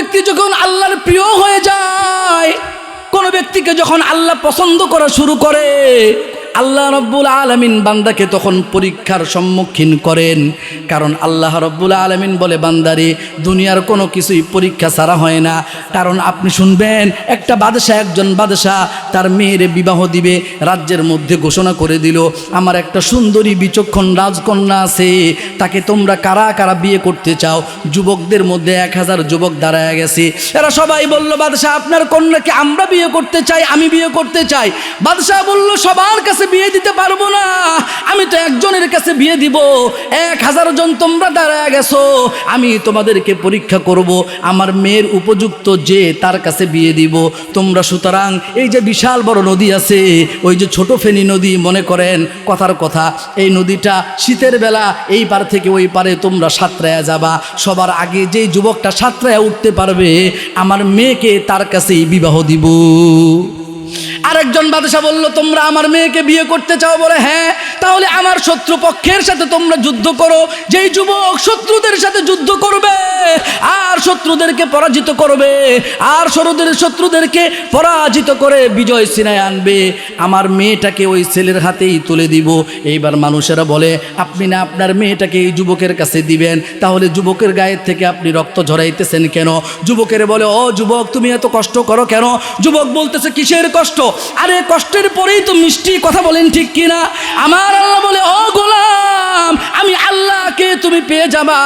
ব্যক্তি যখন আল্লাহর প্রিয় হয়ে যায়, কোন ব্যক্তিকে যখন আল্লাহ পছন্দ করা শুরু করে, আল্লাহ রব্বুল আলামিন বান্দাকে তখন পরীক্ষার সম্মুখীন করেন। কারণ আল্লাহ রব্বুল আলামিন বলে, বান্দারে দুনিয়ার কোনো কিছুই পরীক্ষা ছাড়া হয় না। কারণ আপনি শুনবেন, একটা বাদশাহ, একজন বাদশাহ তার মেয়ের বিবাহ দিবে, রাজ্যের মধ্যে ঘোষণা করে দিল, আমার একটা সুন্দরী বিচক্ষণ রাজকন্যা আছে, তাকে তোমরা কারা কারা বিয়ে করতে চাও? যুবকদের মধ্যে 1000 যুবক দাঁড়ায় গেছে। এরা সবাই বলল, বাদশাহ আপনার কন্যাকে আমরা বিয়ে করতে চাই, আমি বিয়ে করতে চাই। বাদশাহ বলল, সবার কাছে বিয়ে দিতে পারবো না, আমি তো একজনের কাছে বিয়ে দিব, 1000 জন তোমরা দাঁড়ায় গেছো, আমি তোমাদেরকে পরীক্ষা করব, আমার মেয়ের উপযুক্ত যে তার কাছে বিয়ে দিব তোমরা। সুতরাং এই যে বিশাল বড় নদী আছে, ওই যে ছোট ফেনী নদী মনে করেন, কথার কথা, এই নদীটা শীতের বেলা এই পার থেকে ওই পারে তোমরা সাঁতরায়া যাবা, সবার আগে যেই যুবকটা সাঁতরায়া উঠতে পারবে আমার মেয়েকে তার কাছেই বিবাহ দিব। আরেকজন বাদশা বলল, তোমরা আমার মেয়েকে বিয়ে করতে চাও? বলে হ্যাঁ। তাহলে আমার শত্রুপক্ষের সাথে তোমরা যুদ্ধ করো। যেই যুবক শত্রুদের সাথে যুদ্ধ করবে আর শত্রুদেরকে পরাজিত করবে আর শত্রুদেরকে পরাজিত করে বিজয় সিনায় আনবে, আমার মেয়েটাকে ওই ছেলের হাতেই তুলে দিব। এইবার মানুষেরা বলে, আপনি না আপনার মেয়েটাকে এই যুবকের কাছে দিবেন, তাহলে যুবকের গায়ের থেকে আপনি রক্ত ঝরাইতেছেন কেন? যুবকের বলে, ও যুবক তুমি এত কষ্ট করো কেন? যুবক বলতেছে, কিসের কষ্ট? আরে কষ্টের পরেই তো মিষ্টি, কথা বলেন ঠিক কিনা? আমার আল্লাহ বলে, ও গোলাম, আমি আল্লাহকে তুমি পেয়ে যাবা,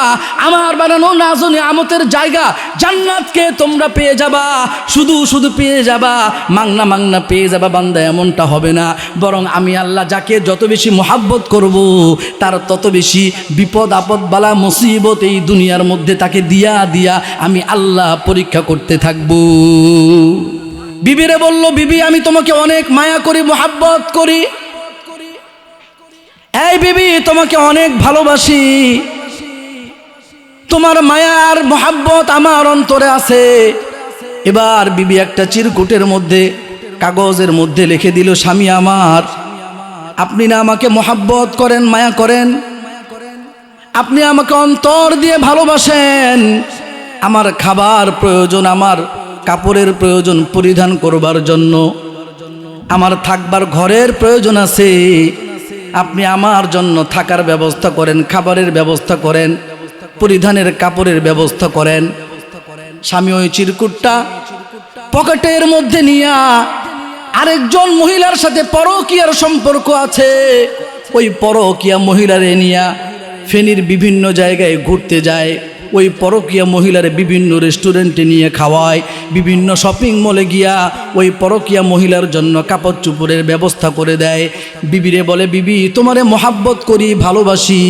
আমার বানানো নাজো নিয়ামতের জায়গা জান্নাতকে তোমরা পেয়ে যাবা, শুধু পেয়ে যাবা, মাংনা পেয়ে যাবা। বান্দা এমনটা হবে না, বরং আমি আল্লাহ যাকে যত বেশি মোহাব্বত করব তার তত বেশি বিপদ আপদ বালা মুসিবত এই দুনিয়ার মধ্যে তাকে দিয়া আমি আল্লাহ পরীক্ষা করতে থাকবো। বিবিরে বলল, বিবি আমি তোমাকে অনেক মায়া করি, মোহাব্বত করি, এই বিবি তোমাকে অনেক ভালোবাসি, তোমার মায়ার মোহাব্বত আমার অন্তরে আছে। এবার বিবি একটা চিরকুটের মধ্যে কাগজের মধ্যে লিখে দিল, স্বামী আমার, আপনি না আমাকে মোহাব্বত করেন, মায়া করেন, আপনি আমাকে অন্তর দিয়ে ভালোবাসেন, আমার খাবার প্রয়োজন, আমার কাপড়ের প্রয়োজন পরিধান করবার জন্য, আমার থাকবার ঘরের প্রয়োজন আছে, আপনি আমার জন্য থাকার ব্যবস্থা করেন, খাবারের ব্যবস্থা করেন, পরিধানের কাপড়ের ব্যবস্থা করেন। স্বামী ওই চিরকুটটা পকেটের মধ্যে নিয়া আরেকজন মহিলার সাথে পরকীয়ার সম্পর্ক আছে, ওই পরকীয়া মহিলারে নিয়া ফেনীর বিভিন্ন জায়গায় ঘুরতে যায়, ওই পরকীয়া মহিলারে বিভিন্ন রেস্টুরেন্টে নিয়ে খাওয়ায়, বিভিন্ন শপিং মলে গিয়া ওই পরকীয়া মহিলার জন্য কাপড় চোপড়ের ব্যবস্থা করে দেয়। বিবিরে বলে, বিবি তোমারে মোহাব্বত করি, ভালোবাসি,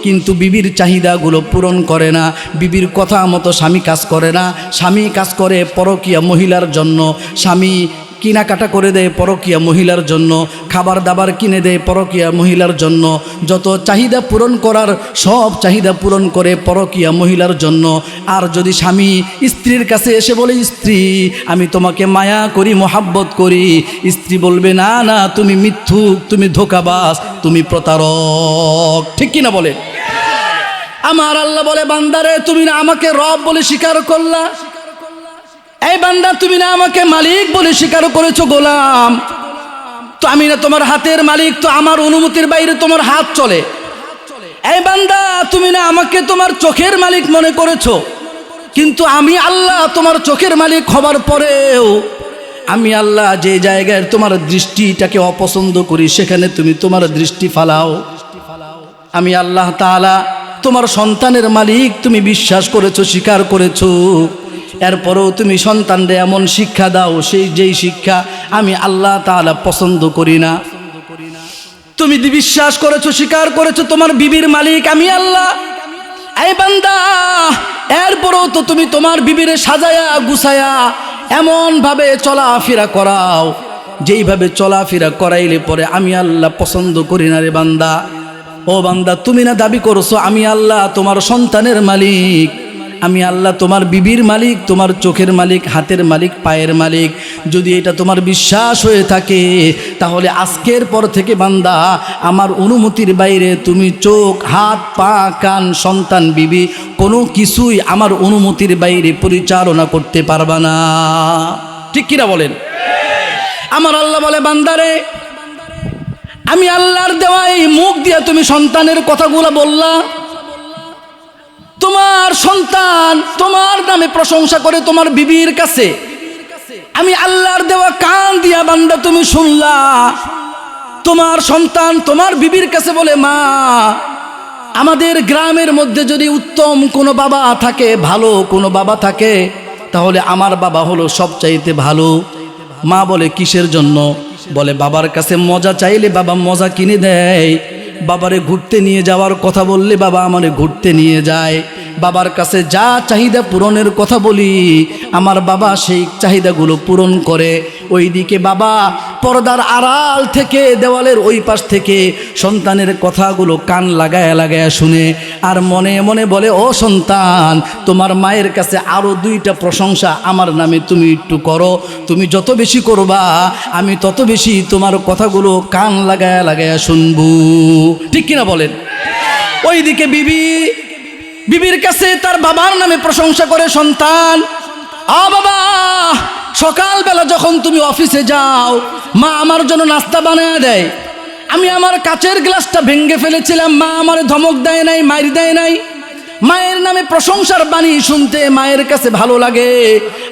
কিন্তু বিবির চাহিদাগুলো পূরণ করে না, বিবির কথা মতো স্বামী কাজ করে না, স্বামী কাজ করে পরকীয়া মহিলার জন্য, স্বামী কেনাকাটা করে দেয় পরকীয়া মহিলার জন্য, খাবার দাবার কিনে দেয় পরকীয়া মহিলার জন্য, যত চাহিদা পূরণ করার সব চাহিদা পূরণ করে পরকীয়া মহিলার জন্য। আর যদি স্বামী স্ত্রীর কাছে এসে বলে, স্ত্রী আমি তোমাকে মায়া করি, মোহাব্বত করি, স্ত্রী বলবে, না না তুমি মিথ্যুক, তুমি ধোঁকাবাজ, তুমি প্রতারক, ঠিক কিনা বলে? আমার আল্লাহ বলে, বান্দারে তুমি না আমাকে রব বলে স্বীকার করলা, এই বান্দা তুমি না আমাকে মালিক বলে স্বীকার করেছো, গোলাম তো আমি না তোমার হাতের মালিক, তো আমার অনুমতির বাইরে তোমার হাত চলে। এই বান্দা তুমি না আমাকে তোমার চোখের মালিক মনে করেছো, কিন্তু আমি আল্লাহ তোমার চোখের মালিক হবার পরেও আমি আল্লাহ যে জায়গায় তোমার দৃষ্টিটাকে অপছন্দ করি সেখানে তুমি তোমার দৃষ্টি ফালাও। আমি আল্লাহ তাআলা তোমার সন্তানের মালিক তুমি বিশ্বাস করেছো, স্বীকার করেছো, এরপরেও তুমি সন্তানরে এমন শিক্ষা দাও যেই শিক্ষা আমি আল্লাহ তাআলা পছন্দ করি না। তুমি বিশ্বাস করেছো, স্বীকার করেছো তোমার বিবির মালিক আমি আল্লাহ। এই বান্দা এরপরেও তো তুমি তোমার বিবিরে সাজায়া গুছায়া এমন ভাবে চলাফেরা করাও যেইভাবে চলাফেরা করাইলে পরে আমি আল্লাহ পছন্দ করি না রে বান্দা। ও বান্দা তুমি না দাবি করছো আমি আল্লাহ তোমার সন্তানের মালিক, আমি আল্লাহ তোমার বিবির মালিক, তোমার চোখের মালিক, হাতের মালিক, পায়ের মালিক। যদি এটা তোমার বিশ্বাস হয়ে থাকে তাহলে আজকের পর থেকে বান্দা আমার অনুমতির বাইরে তুমি চোখ, হাত, পা, কান, সন্তান, বিবি কোনো কিছুই আমার অনুমতির বাইরে পরিচালনা করতে পারবা না। ঠিক কিনা বলেন? আমার আল্লাহ বলে, বান্দারে আমি আল্লাহর দেওয়া এই মুখ দিয়ে তুমি সন্তানের কথাগুলো বললা, তোমার সন্তান তোমার নামে প্রশংসা করে তোমার বিবির কাছে। আমি আল্লাহর দেওয়া কান দিয়া বান্দা তুমি শুনলা, তোমার সন্তান তোমার বিবির কাছে বলে, মা আমাদের গ্রামের মধ্যে যদি উত্তম কোনো বাবা থাকে, ভালো কোনো বাবা থাকে, তাহলে আমার বাবা হলো সবচাইতে ভালো। মা বলে, কিসের জন্য? বলে, বাবার কাছে মজা চাইলে বাবা মজা কিনে দেয়, বাবারে ঘুরতে নিয়ে যাওয়ার কথা বললে বাবা আমারে ঘুরতে নিয়ে যায়, বাবার কাছে যা চাহিদা পূরণের কথা বলি আমার বাবা সেই চাহিদাগুলো পূরণ করে। ওইদিকে বাবা পর্দার আড়াল থেকে, দেওয়ালের ওই পাশ থেকে সন্তানের কথাগুলো কান লাগায় লাগায় শুনে, আর মনে মনে বলে, ও সন্তান তোমার মায়ের কাছে আরও 2টা প্রশংসা আমার নামে তুমি একটু করো, তুমি যত বেশি করবা আমি তত বেশি তোমার কথাগুলো কান লাগায় লাগায় শুনবো। ঠিক কিনা বলেন? ওইদিকে বিবির কাছে তার বাবার নামে প্রশংসা করে সন্তান, বাবা সকালবেলা যখন তুমি অফিসে যাও মা আমার জন্য নাস্তা বানায় দেয়, আমি আমার কাচের গ্লাসটা ভেঙে ফেলেছিলাম, মা আমার ধমক দেয় নাই, মাইর দেয় নাই। মায়ের নামে প্রশংসার বাণী শুনতে মায়ের কাছে ভালো লাগে।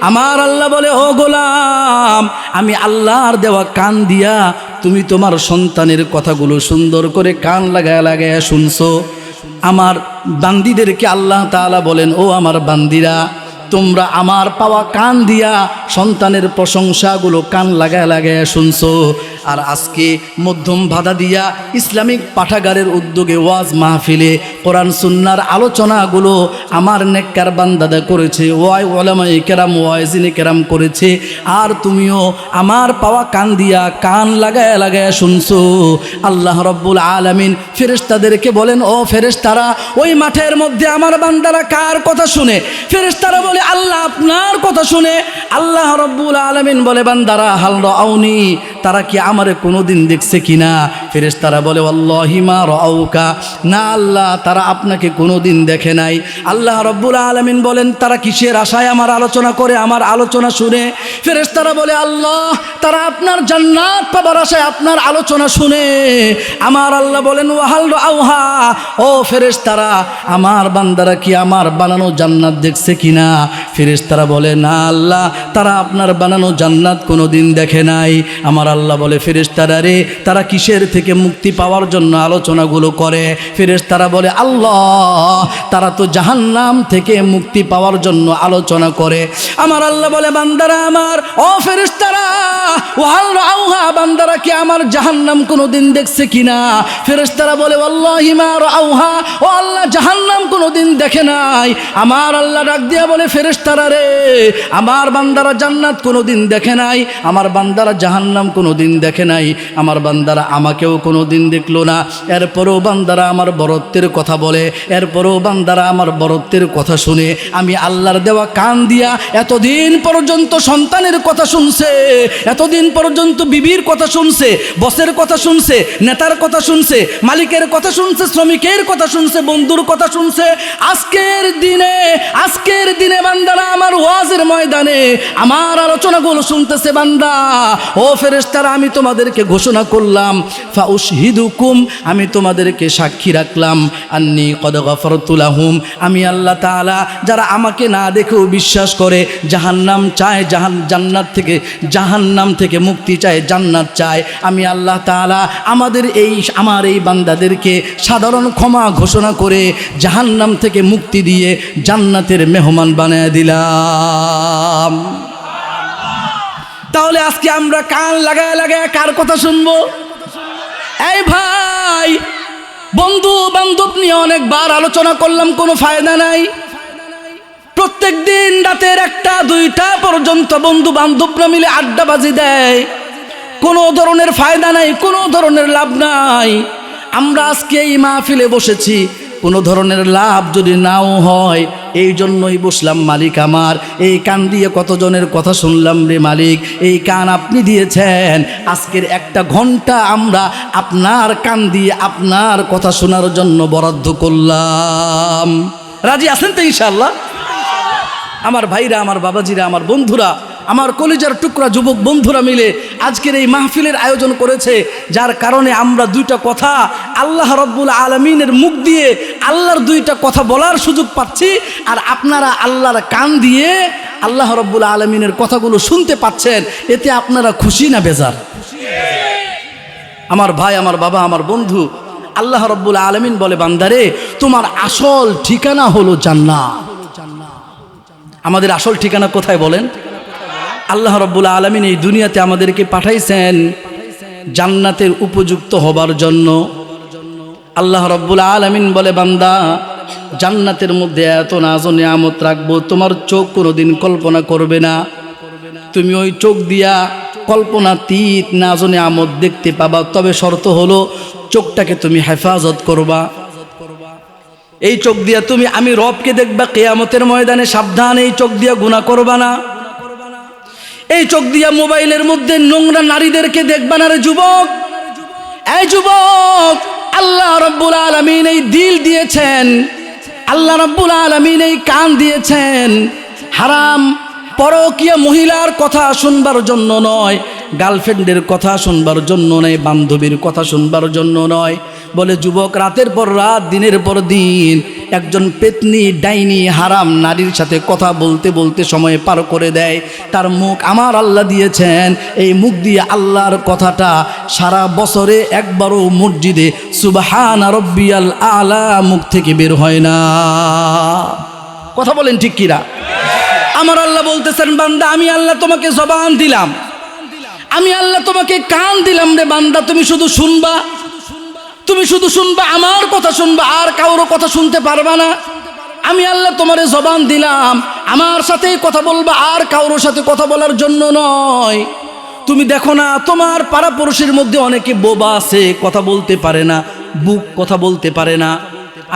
আমার আল্লাহ বলে, ও গোলাম আমি আল্লাহর দেওয়া কান দিয়া তুমি তোমার সন্তানের কথাগুলো সুন্দর করে কান লাগায় লাগায় শুনছো। আমার বান্দিদেরকে আল্লাহ তাআলা বলেন, ও আমার বান্দিরা তোমরা আমার পাওয়া কান দিয়া সন্তানের প্রশংসাগুলো কান লাগায় লাগায় শুনছো। আর আজকে মধ্যম বাধা দিয়া ইসলামিক পাঠাগারের উদ্যোগে ওয়াজ মাহফিলে কোরআন সুন্নাহর আলোচনাগুলো আমার নেককার বান্দাদা করেছে, ওলামায়ে কেরাম ওয়াইজিনে কেরাম করেছে, আর তুমিও আমার পাওয়া কান দিয়া কান লাগায় লাগায় শুনছো। আল্লাহ রব্বুল আলামিন ফেরেশতাদেরকে বলেন, ও ফেরেশতারা ওই মাঠের মধ্যে আমার বান্দারা কার কথা শুনে? ফেরেশতারা বলে, আল্লাহ আপনার কথা শুনে। আল্লাহ রব্বুল আলামিন বলে, বান্দারা হাল রাউনি, তারা কি আমারে কোনোদিন দেখছে কিনা? ফেরেশতারা বলে, আল্লাহি মা রাউকা, না আল্লাহ তারা আপনাকে কোনোদিন দেখে নাই। আল্লাহ রব্বুল আলামিন বলেন, তারা কিসের আশায় আমার আলোচনা করে, আমার আলোচনা শুনে? ফেরেশতারা বলে, আল্লাহ তারা আপনার জান্নাত পাবার আশায় আপনার আলোচনা শুনে। আমার আল্লাহ বলেন, ওয়াহাল রাউহা, ও ফেরেশতারা আমার বান্দারা কি আমার বানানো জান্নাত দেখছে কিনা? ফেরেশতারা বলে, না আল্লাহ তারা আপনার বানানো জান্নাত কোনোদিন দেখে নাই। আমার আল্লাহ বলে, ফেরেশতারা রে তারা কিসের থেকে মুক্তি পাওয়ার জন্য আলোচনাগুলো করে? ফেরেশতারা বলে, আল্লাহ তারা তো জাহান্নাম থেকে মুক্তি পাওয়ার জন্য আলোচনা করে। আমার আল্লাহ বলে, বান্দারা আমার, ও ফেরেশতারা ওয়াহাল রাউহা, বান্দারা কি আমার জাহান্নাম কোনোদিন দেখছে কিনা? ফেরেশতারা বলে, আল্লাহি মা রাউহা, ও আল্লাহ জাহান্নাম কোনোদিন দেখে নাই। আমার আল্লাহ ডাক দিয়া বলে, ফেরেশতারা রে আমার বান্দারা জান্নাত কোনোদিন দেখে নাই, আমার বান্দারা জাহান্নাম কোনোদিন দেখে নাই, আমার বান্দারা আমাকেও কোনোদিন দেখলো না, এরপরও বান্দারা আমার বরত্বের কথা বলে, এরপরও বান্দারা আমার বরত্বের কথা শুনে। আমি আল্লাহর দেওয়া কান দিয়া এতদিন পর্যন্ত সন্তানের কথা শুনছে, এতদিন পর্যন্ত বিবির কথা শুনছে, বসের কথা শুনছে, নেতার কথা শুনছে, মালিকের কথা শুনছে, শ্রমিকের কথা শুনছে, বন্ধুর কথা শুনছে। আজকের দিনে বান্দারা আমার ওয়াজের ময়দানে আমার আলোচনাগুলো শুনতেছে। বান্দা ও ফেরেশতারা আমি তোমাদেরকে ঘোষণা করলাম, ফাউশহিদুকুম, আমি তোমাদেরকে সাক্ষী রাখলাম, আন্নী কদ গফরতু লাহুম, আমি আল্লাহ তাআলা যারা আমাকে না দেখেও বিশ্বাস করে জাহান্নাম চায়, জাহান্নাম থেকে মুক্তি চায়, জান্নাত চায়, আমি আল্লাহ তাআলা আমার এই বান্দাদেরকে সাধারণ ক্ষমা ঘোষণা করে জাহান্নাম থেকে মুক্তি দিয়ে জান্নাতের মেহমান বানায় দিলাম। তাহলে আজকে আমরা কান লাগায় লাগায় কার কথা শুনবো? এই ভাই, বন্ধু বান্ধব নিয়ে অনেকবার আলোচনা করলাম, কোনো ফায়দা নাই। প্রত্যেক দিন রাতের 1-2টা পর্যন্ত বন্ধু বান্ধবরা মিলে আড্ডাবাজি দেয়, কোনো ধরনের ফায়দা নাই, কোনো ধরনের লাভ নাই। আমরা আজকে এই মাহফিলে বসেছি, কোনো ধরনের লাভ যদি নাও হয়, এই জন্যই বসলাম মালিক আমার। এই কান দিয়ে কতজনের কথা শুনলাম রে মালিক, এই কান আপনি দিয়েছেন। আজকের 1 ঘন্টা আমরা আপনার কান দিয়ে আপনার কথা শোনার জন্য বরাদ্দ করলাম। রাজি আছেন তো ইনশাআল্লাহ? আমার ভাইরা, আমার বাবাজিরা, আমার বন্ধুরা, আমার কলিজার টুকরা যুবক বন্ধুরা মিলে আজকের এই মাহফিলের আয়োজন করেছে, যার কারণে আমরা 2টা কথা আল্লাহ রব্বুল আলামিনের মুখ দিয়ে আল্লাহর 2টা কথা বলার সুযোগ পাচ্ছি। আর আপনারা আল্লাহর কান দিয়ে আল্লাহ রব্বুল আলামিনের কথাগুলো শুনতে পাচ্ছেন। এতে আপনারা খুশি না বেজার? আমার ভাই, আমার বাবা, আমার বন্ধু, আল্লাহ রব্বুল আলামিন বলে, বান্দারে তোমার আসল ঠিকানা হলো জান্নাত। আমাদের আসল ঠিকানা কোথায় বলেন? আল্লাহ রব্বুল আলামিন এই দুনিয়াতে আমাদেরকে পাঠাইছেন জান্নাতের উপযুক্ত হবার জন্য। আল্লাহ রব্বুল আলামিন বলে, বান্দা জান্নাতের মধ্যে এত নাজ ও নিয়ামত রাখবো, তোমার চোখ কোনোদিন কল্পনা করবে না। তুমি ওই চোখ দিয়া কল্পনাতীত নাজ ও নিয়ামত দেখতে পাবা, তবে শর্ত হলো চোখটাকে তুমি হেফাজত করবা। এই চোখ দিয়া তুমি আমি রবকে দেখবা কিয়ামতের ময়দানে, সাবধান, এই চোখ দিয়া গুনাহ করবা না। এই চোখ দিয়া মোবাইলের মধ্যে নোংরা নারীদেরকে দেখবা না রে যুবক। এই যুবক, আল্লাহ রাব্বুল আলামিন এই দিল দিয়েছেন, আল্লাহ রাব্বুল আলামিন এই কান দিয়েছেন হারাম পরকীয়া মহিলার কথা শুনবার জন্য নয়, গার্লফ্রেন্ডের কথা শুনবার জন্য নয়, বান্ধবীর কথা শুনবার জন্য নয়। বলে যুবক, রাতের পর রাত, দিনের পর দিন একজন পেতনি, ডাইনি, হারাম নারীর সাথে কথা বলতে বলতে সময় পার করে দেয়। তার মুখ আমার আল্লাহ দিয়েছেন, এই মুখ দিয়ে আল্লাহর কথাটা সারা বছরে একবারও মসজিদে সুবহানা রব্বিয়াল আলা মুখ থেকে বের হয় না। কথা বলেন ঠিক কিনা? আমার আল্লাহ বলতেছেন, বান্দা আমি আল্লাহ তোমাকে জবান দিলাম, আমি আল্লাহ তোমাকে কান দিলাম রে বান্দা, তুমি শুধু শুনবা, তুমি শুধু শুনবা, আমার কথা শুনবা, আর কারোর কথা শুনতে পারবা না। আমি আল্লাহ তোমারে জবান দিলাম, আমার সাথে কথা বলবা, আর কারোর সাথে কথা বলার জন্য নয়। তুমি দেখো না তোমার পাড়াপড়শির মধ্যে অনেকে বোবা আছে, কথা বলতে পারে না, বুক কথা বলতে পারে না।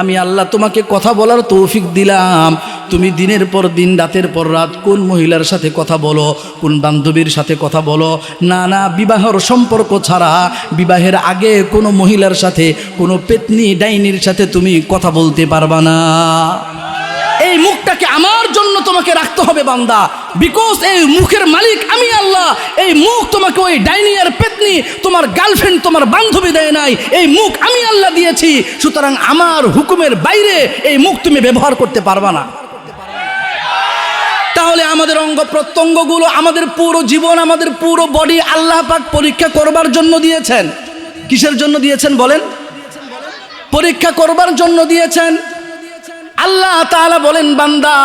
আমি আল্লাহ তোমাকে কথা বলার তৌফিক দিলাম। তুমি দিনের পর দিন, রাতের পর রাত কোন মহিলার সাথে কথা বলো, কোন বান্ধবীর সাথে কথা বলো, না না বিবাহের সম্পর্ক ছাড়া, বিবাহের আগে কোনো মহিলার সাথে, কোনো পেতনি ডাইনির সাথে তুমি কথা বলতে পারবা না। এই মুখটাকে আমার জন্য তোমাকে রাখতে হবে বান্দা, বিকজ এই মুখের মালিক আমি আল্লাহ। এই মুখ তোমাকে ওই ডাইনি আর পেতনি, তোমার গার্লফ্রেন্ড, তোমার বান্ধবী দেয় নাই, এই মুখ আমি আল্লাহ দিয়েছি। সুতরাং আমার হুকুমের বাইরে এই মুখ তুমি ব্যবহার করতে পারবা না। তাহলে আমাদের অঙ্গ প্রত্যঙ্গগুলো, আমাদের পুরো জীবন, আমাদের পুরো বডি আল্লাহ পাক পরীক্ষা করবার জন্য দিয়েছেন। কিসের জন্য দিয়েছেন বলেন? পরীক্ষা করবার জন্য দিয়েছেন। আল্লাহ তাআলা বলেন, বান্দা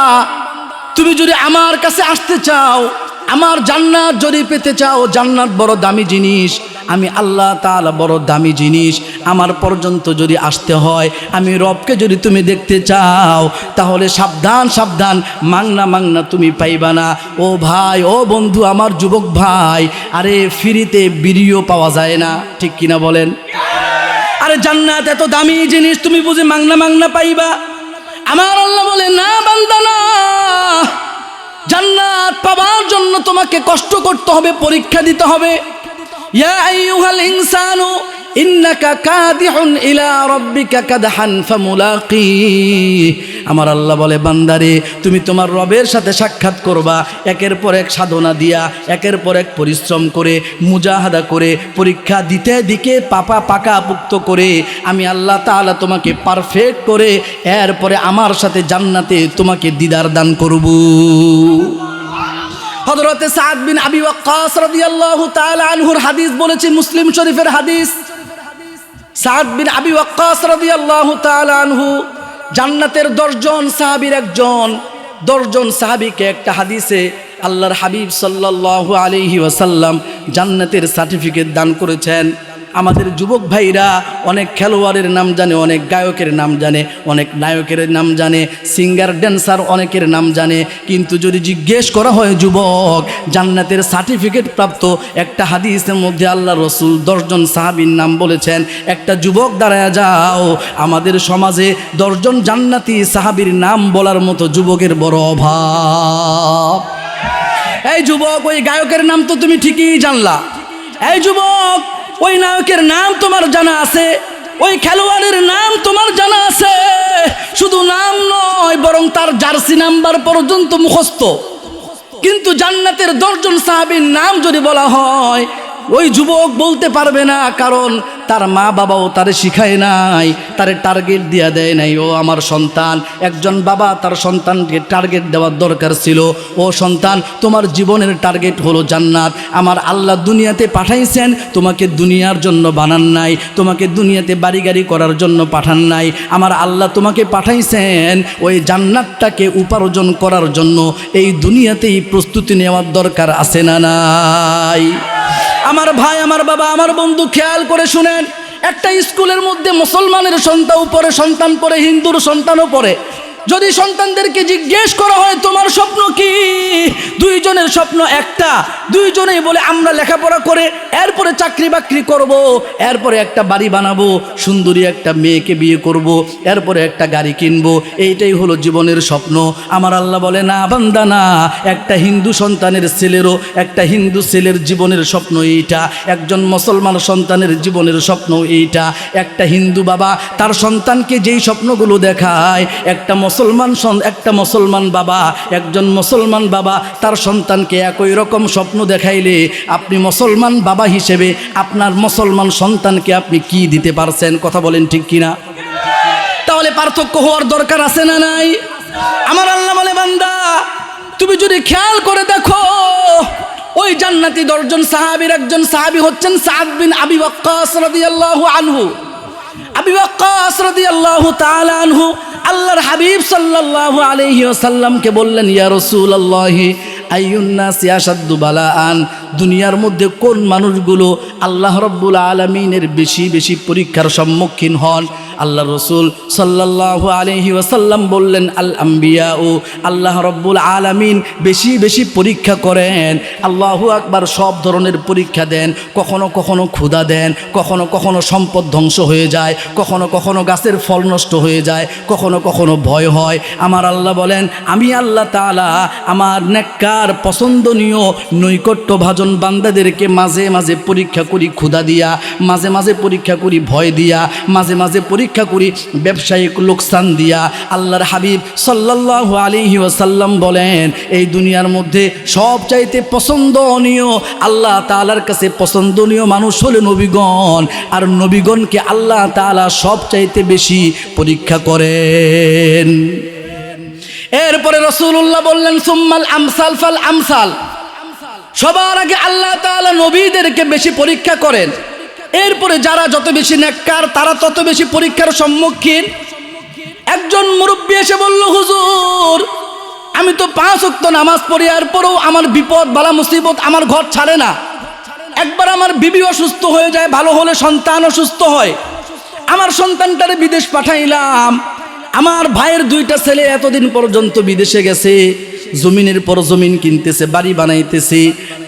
তুমি যদি আমার কাছে আসতে চাও, আমার জান্নাত যদি পেতে চাও, জান্নাত বড় দামি জিনিস, আমি আল্লাহ তাআলা বড় দামি জিনিস। আমার পর্যন্ত যদি আসতে হয়, আমি রবকে যদি তুমি দেখতে চাও, তাহলে সাবধান সাবধান, মাংনা মাংনা তুমি পাইবা না। ও ভাই, ও বন্ধু, আমার যুবক ভাই, আরে ফ্রিতে বিড়িও পাওয়া যায় না, ঠিক কিনা বলেন? আরে জান্নাত এত দামি জিনিস, তুমি বুঝি মাংনা মাংনা পাইবা? আমার আল্লাহ বলে, না বান্দা না, জান্নাত পাবার জন্য তোমাকে কষ্ট করতে হবে, পরীক্ষা দিতে হবে। ইয়া আইয়ুহাল ইনসানু ইন্নাকা কাদিহুন ইলা রাব্বিকা কাদহান ফামুলাকি। আমার আল্লাহ বলে, বান্দারে তুমি তোমার রবের সাথে সাক্ষাৎ করবা, একের পর এক সাধনা দিয়া, একের পর এক পরিশ্রম করে, মুজাহাদা করে, পরীক্ষা দিতে দিকে পাকা পুক্ত করে আমি আল্লাহ তাআলা তোমাকে পারফেক্ট করে এরপরে আমার সাথে জান্নাতে তোমাকে দিদার দান করব। হযরতে সাদ বিন আবি ওয়াক্কাস রাদিয়াল্লাহু তাআলা আনহুর হাদিস বলেছি, মুসলিম শরীফের হাদিস। সাদ বিন আবি ওয়াক্কাস রাদিয়াল্লাহু তাআলা আনহু জান্নাতের 10 জন সাহাবীর একজন। 10 জন সাহাবীকে একটা হাদিসে আল্লাহর হাবিব সাল্লাল্লাহু আলাইহি ওয়াসাল্লাম জান্নাতের সার্টিফিকেট দান করেছেন। আমাদের যুবক ভাইরা অনেক খেলোয়াড়ের নাম জানে, অনেক গায়কের নাম জানে, অনেক নায়কের নাম জানে, সিঙ্গার ড্যান্সার অনেকের নাম জানে, কিন্তু যদি জিজ্ঞেস করা হয় যুবক জান্নাতের সার্টিফিকেট প্রাপ্ত একটা হাদিসের মধ্যে আল্লাহ রসুল 10 জন সাহাবীর নাম বলেছেন, একটা যুবক দাঁড়ায় যাও, আমাদের সমাজে 10 জন জান্নাতি সাহাবীর নাম বলার মতো যুবকের বড় অভাব। এই যুবক, ওই গায়কের নাম তো তুমি ঠিকই জানলা, এই যুবক ওই নায়কের নাম তোমার জানা আছে, ওই খেলোয়াড়ের নাম তোমার জানা আছে, শুধু নাম নয় বরং তার জার্সি নাম্বার পর্যন্ত মুখস্থ, কিন্তু জান্নাতের 10 জন সাহাবীর নাম যদি বলা হয় ওই যুবক বলতে পারবে না, কারণ তার মা বাবাও তারে শিখায় নাই, তারে টার্গেট দিয়া দেয় নাই। ও আমার সন্তান, একজন বাবা তার সন্তানকে টার্গেট দেওয়ার দরকার ছিল, ও সন্তান তোমার জীবনের টার্গেট হলো জান্নাত। আমার আল্লাহ দুনিয়াতে পাঠাইছেন, তোমাকে দুনিয়ার জন্য বানান নাই, তোমাকে দুনিয়াতে বাড়ি গাড়ি করার জন্য পাঠান নাই, আমার আল্লাহ তোমাকে পাঠাইছেন ওই জান্নাতটাকে উপার্জন করার জন্য। এই দুনিয়াতেই প্রস্তুতি নেওয়ার দরকার আছে না নাই? আমার ভাই, আমার বাবা, আমার বন্ধু, খেয়াল করে শুনেন, একটা স্কুলের মধ্যে মুসলমানের সন্তান পড়ে, হিন্দুর সন্তানও পড়ে। যদি সন্তানদেরকে জিজ্ঞেস করা হয় তোমার স্বপ্ন কি, 2 জনের স্বপ্ন একটা, 2 জনেই বলে আমরা লেখাপড়া করে এরপরে চাকরি বাকরি করব, এরপরে একটা বাড়ি বানাবো, সুন্দরী একটা মেয়েকে বিয়ে করব, এরপরে একটা গাড়ি কিনবো, এইটাই হলো জীবনের স্বপ্ন। আমার আল্লাহ বলে না বান্দা না, একটা হিন্দু সন্তানের ছেলেরও, একটা হিন্দু ছেলের জীবনের স্বপ্ন এইটা, একজন মুসলমান সন্তানের জীবনের স্বপ্ন এইটা। একটা হিন্দু বাবা তার সন্তানকে যেই স্বপ্নগুলো দেখায়, একটা মুসলমান বাবা, একজন মুসলমান বাবা তার সন্তানকে একই রকম স্বপ্ন দেখাইলে আপনি মুসলমান বাবা হিসেবে আপনার মুসলমান সন্তানকে আপনি কি দিতে পারছেন? কথা বলেন ঠিক কিনা? তাহলে পার্থক্য হওয়ার দরকার আছে না নাই? আমার আল্লাহ বলে বান্দা তুমি যদি খেয়াল করে দেখো, ওই জান্নাতি 10 জন সাহাবীর একজন সাহাবী হচ্ছেন সাদ বিন আবি ওয়াক্কাস রাদিয়াল্লাহু আনহু। আবি ওয়াক্কাস রাদিয়াল্লাহু তাআলা আনহু আল্লাহর হাবিব সাল্লাল্লাহু আলাইহি ওয়াসাল্লামকে বললেন, ইয়া রাসূলুল্লাহ আইয়ুন নাসি আশাদ্দু বালাআন, দুনিয়ার মধ্যে কোন মানুষগুলো আল্লাহ রাব্বুল আলামিনের বেশি বেশি পরীক্ষার সম্মুখীন হন? আল্লাহ রসুল সাল্লাল্লাহু আলাইহি ওয়াসাল্লাম বললেন, আল আম্বিয়া ও আল্লাহ রাব্বুল আলামিন বেশি বেশি পরীক্ষা করেন। আল্লাহু আকবার, সব ধরনের পরীক্ষা দেন, কখনো কখনো ক্ষুধা দেন, কখনো কখনো সম্পদ ধ্বংস হয়ে যায়, কখনো কখনো গাছের ফল নষ্ট হয়ে যায়, কখনো কখনো ভয় হয়। আমার আল্লাহ বলেন, আমি আল্লাহ তাআলা আমার নেককার পছন্দনীয় নৈকট্য ভাজন বান্দাদেরকে মাঝে মাঝে পরীক্ষা করি ক্ষুধা দিয়া, মাঝে মাঝে পরীক্ষা করি ভয় দিয়া, মাঝে মাঝে পরীক্ষা করি ব্যবসায়িক লোকসান দিয়া। আল্লাহর হাবিব সাল্লাল্লাহু আলাইহি ওয়াসাল্লাম বলেন, এই দুনিয়ার মধ্যে সবচাইতে পছন্দনীয়, আল্লাহ তাআলার কাছে পছন্দনীয় মানুষ হলো নবীগণ, আর নবীগণকে আল্লাহ তাআলা সবচাইতে বেশি পরীক্ষা করেন। এরপরে রাসূলুল্লাহ বললেন, সুম্মাল আমসাল ফাল আমসাল, সবার আগে আল্লাহ তাআলা নবীদেরকে বেশি পরীক্ষা করেন, এরপরে যারা যত বেশি নেককার তারা তত বেশি পরীক্ষার সম্মুখীন। একজন মুরব্বী এসে বলল, হুজুর আমি তো 5 ওয়াক্ত নামাজ পড়ি, এরপরেও আমার বিপদ বালা মুসিবত আমার ঘর ছাড়ে না। একবার আমার বিবি অসুস্থ হয়ে যায়, ভালো হলে সন্তান অসুস্থ হয়, আমার সন্তানটারে বিদেশ পাঠাইলাম। আমার ভাইয়ের 2টা ছেলে এতদিন পর্যন্ত বিদেশে গেছে, জমিনের পর জমিন কিনতেছে, বাড়ি বানাইতেছে,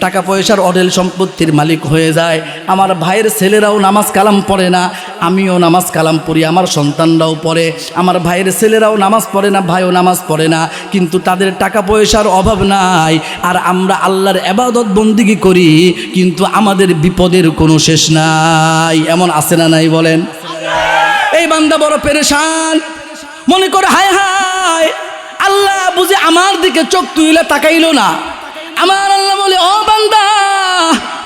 টাকা পয়সার অঢেল সম্পত্তির মালিক হয়ে যায়। আমার ভাইয়ের ছেলেরাও নামাজ কালাম পড়ে না, আমিও নামাজ কালাম পড়ি, আমার সন্তানরাও পড়ে। আমার ভাইয়ের ছেলেরাও নামাজ পড়ে না, ভাইও নামাজ পড়ে না, কিন্তু তাদের টাকা পয়সার অভাব নাই, আর আমরা আল্লাহর ইবাদত বন্দেগী করি, কিন্তু আমাদের বিপদের কোনো শেষ নাই। এমন আছে না নাই বলেন? এই বান্দা বড় পেরেশান, মনে করে হায় হায় আল্লাহ বুঝি আমার দিকে চোখ তুইলা তাকাইলো না। আমার আল্লাহ বলে, ও বান্দা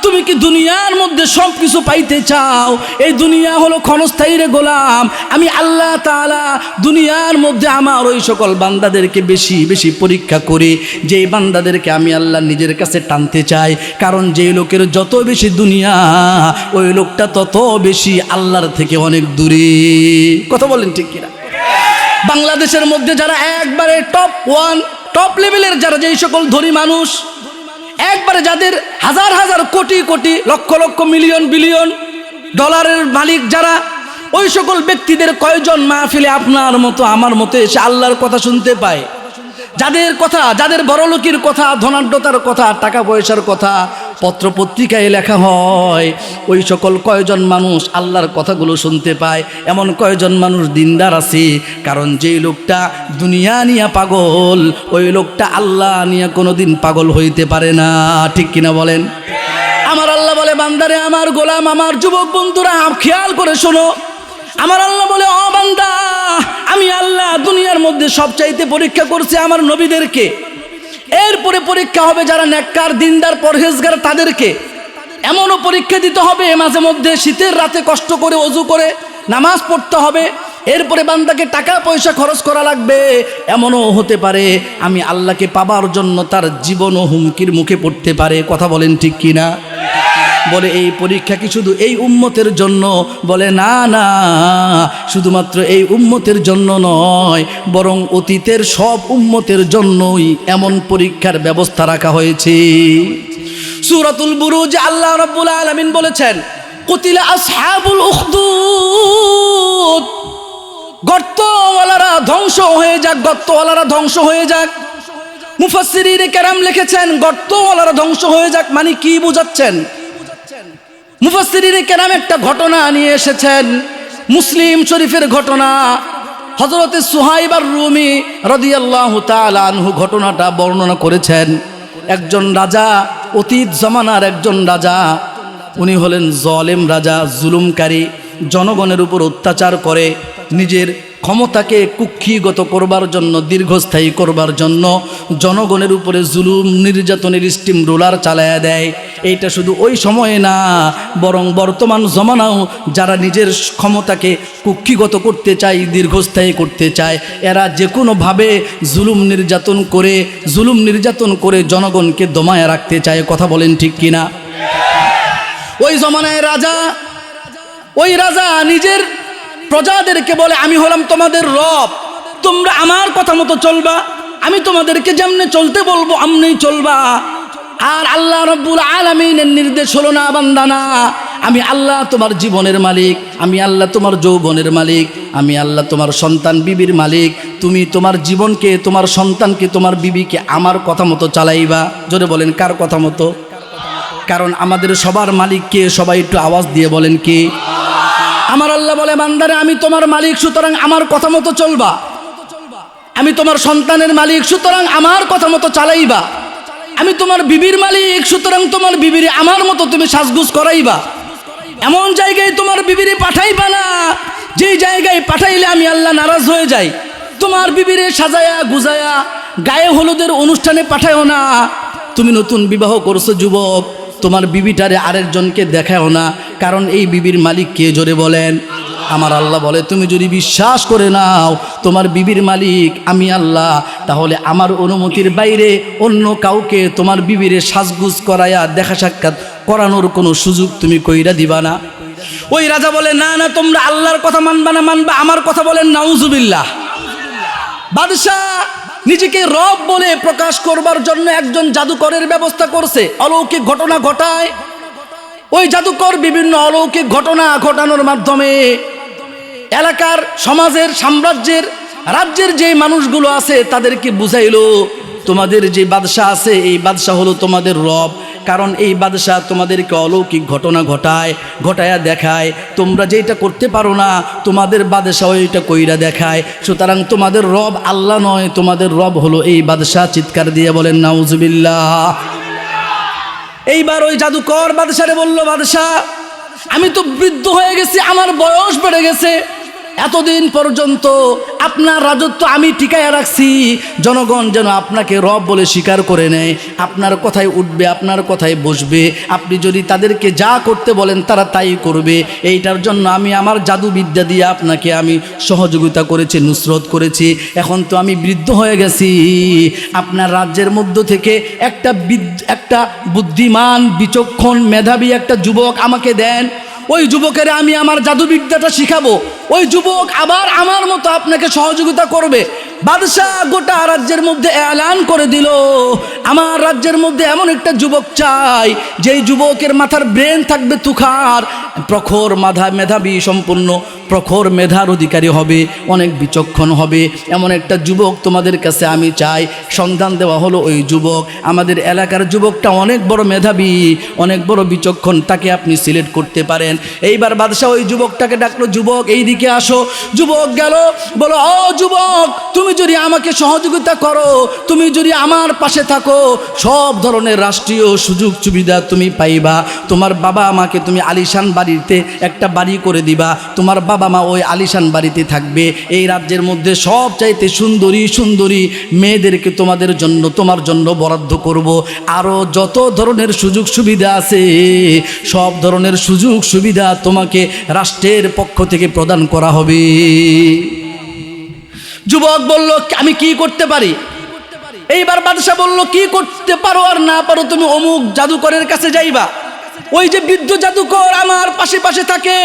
তুমি কি দুনিয়ার মধ্যে সব কিছু পাইতে চাও? এই দুনিয়া হলো ক্ষণস্থায়ী রে গোলাম। আমি আল্লাহ তাআলা দুনিয়ার মধ্যে আমার ওই সকল বান্দাদেরকে বেশি বেশি পরীক্ষা করি, যেই বান্দাদেরকে আমি আল্লাহ নিজের কাছে টানতে চাই। কারণ যেই লোকের যত বেশি দুনিয়া, ওই লোকটা তত বেশি আল্লাহর থেকে অনেক দূরে। কথা বলেন ঠিক কিনা? বাংলাদেশের মধ্যে যারা একবারে টপ লেভেলের, যারা যেই সকল ধনী মানুষ, একবারে যাদের হাজার হাজার কোটি কোটি লক্ষ লক্ষ মিলিয়ন বিলিয়ন ডলারের মালিক যারা, ওই সকল ব্যক্তিদের কয়জন মাহফিলে আপনার মতো আমার মতো এসে আল্লাহর কথা শুনতে পায়? যাদের কথা, যাদের বড়লোকের কথা, ধনাঢ্যতার কথা, টাকা পয়সার কথা পত্রপত্রিকায় লেখা হয়, ওই সকল কয়জন মানুষ আল্লাহর কথাগুলো শুনতে পায়? এমন কয়জন মানুষ দিনদার আছে? কারণ যেই লোকটা দুনিয়া নিয়ে পাগল, ওই লোকটা আল্লাহ নিয়ে কোনোদিন পাগল হইতে পারে না। ঠিক কিনা বলেন? আমার আল্লাহ বলে, বান্দারে আমার, গোলাম আমার, যুবক বন্ধুরা খেয়াল করে শোনো, আমার আল্লাহ বলে, ও বান্দা, আমি আল্লাহ দুনিয়ার মধ্যে সবচাইতে পরীক্ষা করছি আমার নবীদেরকে। এরপরে পরীক্ষা হবে যারা নেককার, দিনদার, পরহেজগার, তাদেরকে। এমনও পরীক্ষা দিতে হবে মাঝে মধ্যে শীতের রাতে কষ্ট করে ওযু করে নামাজ পড়তে হবে। এরপরে বান্দাকে টাকা পয়সা খরচ করা লাগবে। এমনও হতে পারে আমি আল্লাহকে পাবার জন্য তার জীবনও হুমকির মুখে পড়তে পারে। কথা বলেন ঠিক কিনা? বলে, এই পরীক্ষা কি শুধু এই উম্মতের জন্য? বলে, না না, শুধুমাত্র এই উম্মতের জন্য নয়, বরং অতীতের সব উম্মতের জন্যই এমন পরীক্ষার ব্যবস্থা রাখা হয়েছে। সূরাতুল বুরুজ আল্লাহ রাব্বুল আলামিন বলেছেন, কুতিলা আসহাবুল উখদুদ, গর্তওয়ালারা ধ্বংস হয়ে যাক, গর্তওয়ালারা ধ্বংস হয়ে যাক। মুফাসসিরিনে কেরাম লিখেছেন, গর্তওয়ালারা ধ্বংস হয়ে যাক মানে কি বোঝাচ্ছেন? মুফাসসিরিনে কেরাম একটা ঘটনা নিয়ে এসেছেন, মুসলিম শরীফের ঘটনা। হযরতে সুহাইব আর-রুমি রাদিয়াল্লাহু তাআলা আনহু ঘটনাটা বর্ণনা করেছেন। একজন রাজা, অতীত জামানার একজন রাজা, উনি হলেন জালেম রাজা, জুলুমকারী, জনগণের উপর অত্যাচার করে, নিজের ক্ষমতাকে কুক্ষিগত করবার জন্য, দীর্ঘস্থায়ী করবার জন্য জনগণের উপরে জুলুম নির্যাতনের স্টিম রোলার চালায়া দেয়। এইটা শুধু ওই সময়ে না, বরং বর্তমান জমানাও যারা নিজের ক্ষমতাকে কুক্ষিগত করতে চায়, দীর্ঘস্থায়ী করতে চায়, এরা যে কোনোভাবে জুলুম নির্যাতন করে জনগণকে দমায় রাখতে চায়। কথা বলেন ঠিক কিনা? ওই জমানায় ওই রাজা নিজের প্রজাদেরকে বলে, আমি হলাম তোমাদের রব, তোমরা আমার কথা মতো চলবা, আমি তোমাদেরকে যেমনে চলতে বলবো আমনেই চলবা। আর আল্লাহ রাব্বুল আলামিনের নির্দেশ হলো, না বান্দা না, আমি আল্লাহ তোমার জীবনের মালিক, আমি আল্লাহ তোমার যৌবনের মালিক, আমি আল্লাহ তোমার সন্তান বিবির মালিক। তুমি তোমার জীবনকে, তোমার সন্তানকে, তোমার বিবিকে আমার কথা মতো চালাইবা। জোরে বলেন, কার কথা মতো? কারণ আমাদের সবার মালিক কে? সবাই একটু আওয়াজ দিয়ে বলেন কে? আমার আল্লাহ বলে, বান্দারে আমি তোমার মালিক, সুতরাং আমার কথা মতো চলবা। আমি তোমার সন্তানের মালিক, সুতরাং আমার কথা মতো চালাইবা। আমি তোমার বিবির মালিক, সুতরাং তোমার বিবিরে আমার মতো তুমি সাজগুজ করাইবা। এমন জায়গায় তোমার বিবিরে পাঠাইবা না যেই জায়গায় পাঠাইলে আমি আল্লাহ নারাজ হয়ে যাই। তোমার বিবিরে সাজায়া গুজায়া গায়ে হলুদের অনুষ্ঠানে পাঠায়ও না। তুমি নতুন বিবাহ করছো যুবক, তোমার বিবিটারে আরেকজনকে দেখাও না, কারণ এই বিবির মালিক কে? জোরে বলেন। আমার আল্লাহ বলে, তুমি যদি বিশ্বাস করে নাও তোমার বিবির মালিক আমি আল্লাহ, তাহলে আমার অনুমতির বাইরে অন্য কাউকে তোমার বিবিরে সাজগুজ করায়া দেখা সাক্ষাৎ করানোর কোনো সুযোগ তুমি কইরা দিবা না। ওই রাজা বলে, না না, তোমরা আল্লাহর কথা মানবা না, মানবা আমার কথা। বলেন নাউজুবিল্লাহ। বাদশাহ নিজেকে রব বলে প্রকাশ করবার জন্য একজন জাদুকরের ব্যবস্থা করছে, অলৌকিক ঘটনা ঘটায়। ওই জাদুকর বিভিন্ন অলৌকিক ঘটনা ঘটানোর মাধ্যমে এলাকার, সমাজের, সাম্রাজ্যের, রাজ্যের যে মানুষগুলো আছে তাদেরকে বুঝাইলো, তোমাদের যে বাদশাহ আছে এই বাদশাহ হলো তোমাদের রব। কারণ এই বাদশাহ তোমাদেরকে অলৌকিক ঘটনা ঘটায়া দেখায়। তোমরা যেটা করতে পারো না তোমাদের বাদশাহ এটা কইরা দেখায়। সুতরাং তোমাদের রব আল্লাহ নয়, তোমাদের রব হলো এই বাদশাহ। চিৎকার দিয়ে বলেন নাউজুবিল্লাহ। এইবার ওই জাদুকর বাদশারে বলল, বাদশাহ আমি তো বৃদ্ধ হয়ে গেছি, আমার বয়স বেড়ে গেছে, এতদিন পর্যন্ত আপনার রাজত্ব আমি টিকায়া রাখছি, জনগণ যেন আপনাকে রব বলে স্বীকার করে নেয়, আপনার কথায় উঠবে, আপনার কথায় বসবে, আপনি যদি তাদেরকে যা করতে বলেন তারা তাই করবে। এইটার জন্য আমি আমার জাদুবিদ্যা দিয়ে আপনাকে আমি সহযোগিতা করেছি, নুসরত করেছি। এখন তো আমি বৃদ্ধ হয়ে গেছি, আপনার রাজ্যের মধ্য থেকে একটা বুদ্ধিমান, বিচক্ষণ, মেধাবী একটা যুবক আমাকে দেন। ওই যুবকের আমি আমার জাদুবিদ্যাটা শিখাবো, ওই যুবক আবার আমার মতো আপনাকে সহযোগিতা করবে। বাদশাহ গোটা রাজ্যের মধ্যে এলান করে দিল, আমার রাজ্যের মধ্যে এমন একটা যুবক চাই, যেই যুবকের মাথার ব্রেন থাকবে তুখার, প্রখর মেধাবী সম্পূর্ণ, প্রখর মেধার অধিকারী হবে, অনেক বিচক্ষণ হবে। এমন একটা যুবক তোমাদের কাছে আমি চাই। সন্ধান দেওয়া হলো ওই যুবক। আমাদের এলাকার যুবকটা অনেক বড় মেধাবী, অনেক বড় বিচক্ষণ, তাকে আপনি সিলেক্ট করতে পারেন। এইবার বাদশাহ ওই যুবকটাকে ডাকলো, যুবক এইদিকে আসো। যুবক গেল, বলো ও যুবক, তুমি যদি আমাকে সহযোগিতা করো, তুমি যদি আমার পাশে থাকো, সব ধরনের রাষ্ট্রীয় সুযোগ সুবিধা তুমি পাইবা। তোমার বাবা মাকে তুমি আলিশান বাড়িতে একটা বাড়ি করে দিবা, তোমার বাবা মা ওই আলিশান বাড়িতে থাকবে। এই রাজ্যের মধ্যে সব চাইতে সুন্দরী সুন্দরী মেয়েদেরকে তোমার জন্য বরাদ্দ করব। আরও যত ধরনের সুযোগ সুবিধা আছে, সব ধরনের সুযোগ সুবিধা তোমাকে রাষ্ট্রের পক্ষ থেকে প্রদান করা হবে। যুবক বলল, আমি কি করতে পারি? এইবার বাদশা বলল, কি করতে পারো আর না পারো তুমি অমুক জাদুকরের কাছে যাইবা। ওই যে বৃদ্ধ জাদুকর আমার পাশে পাশে থাকে,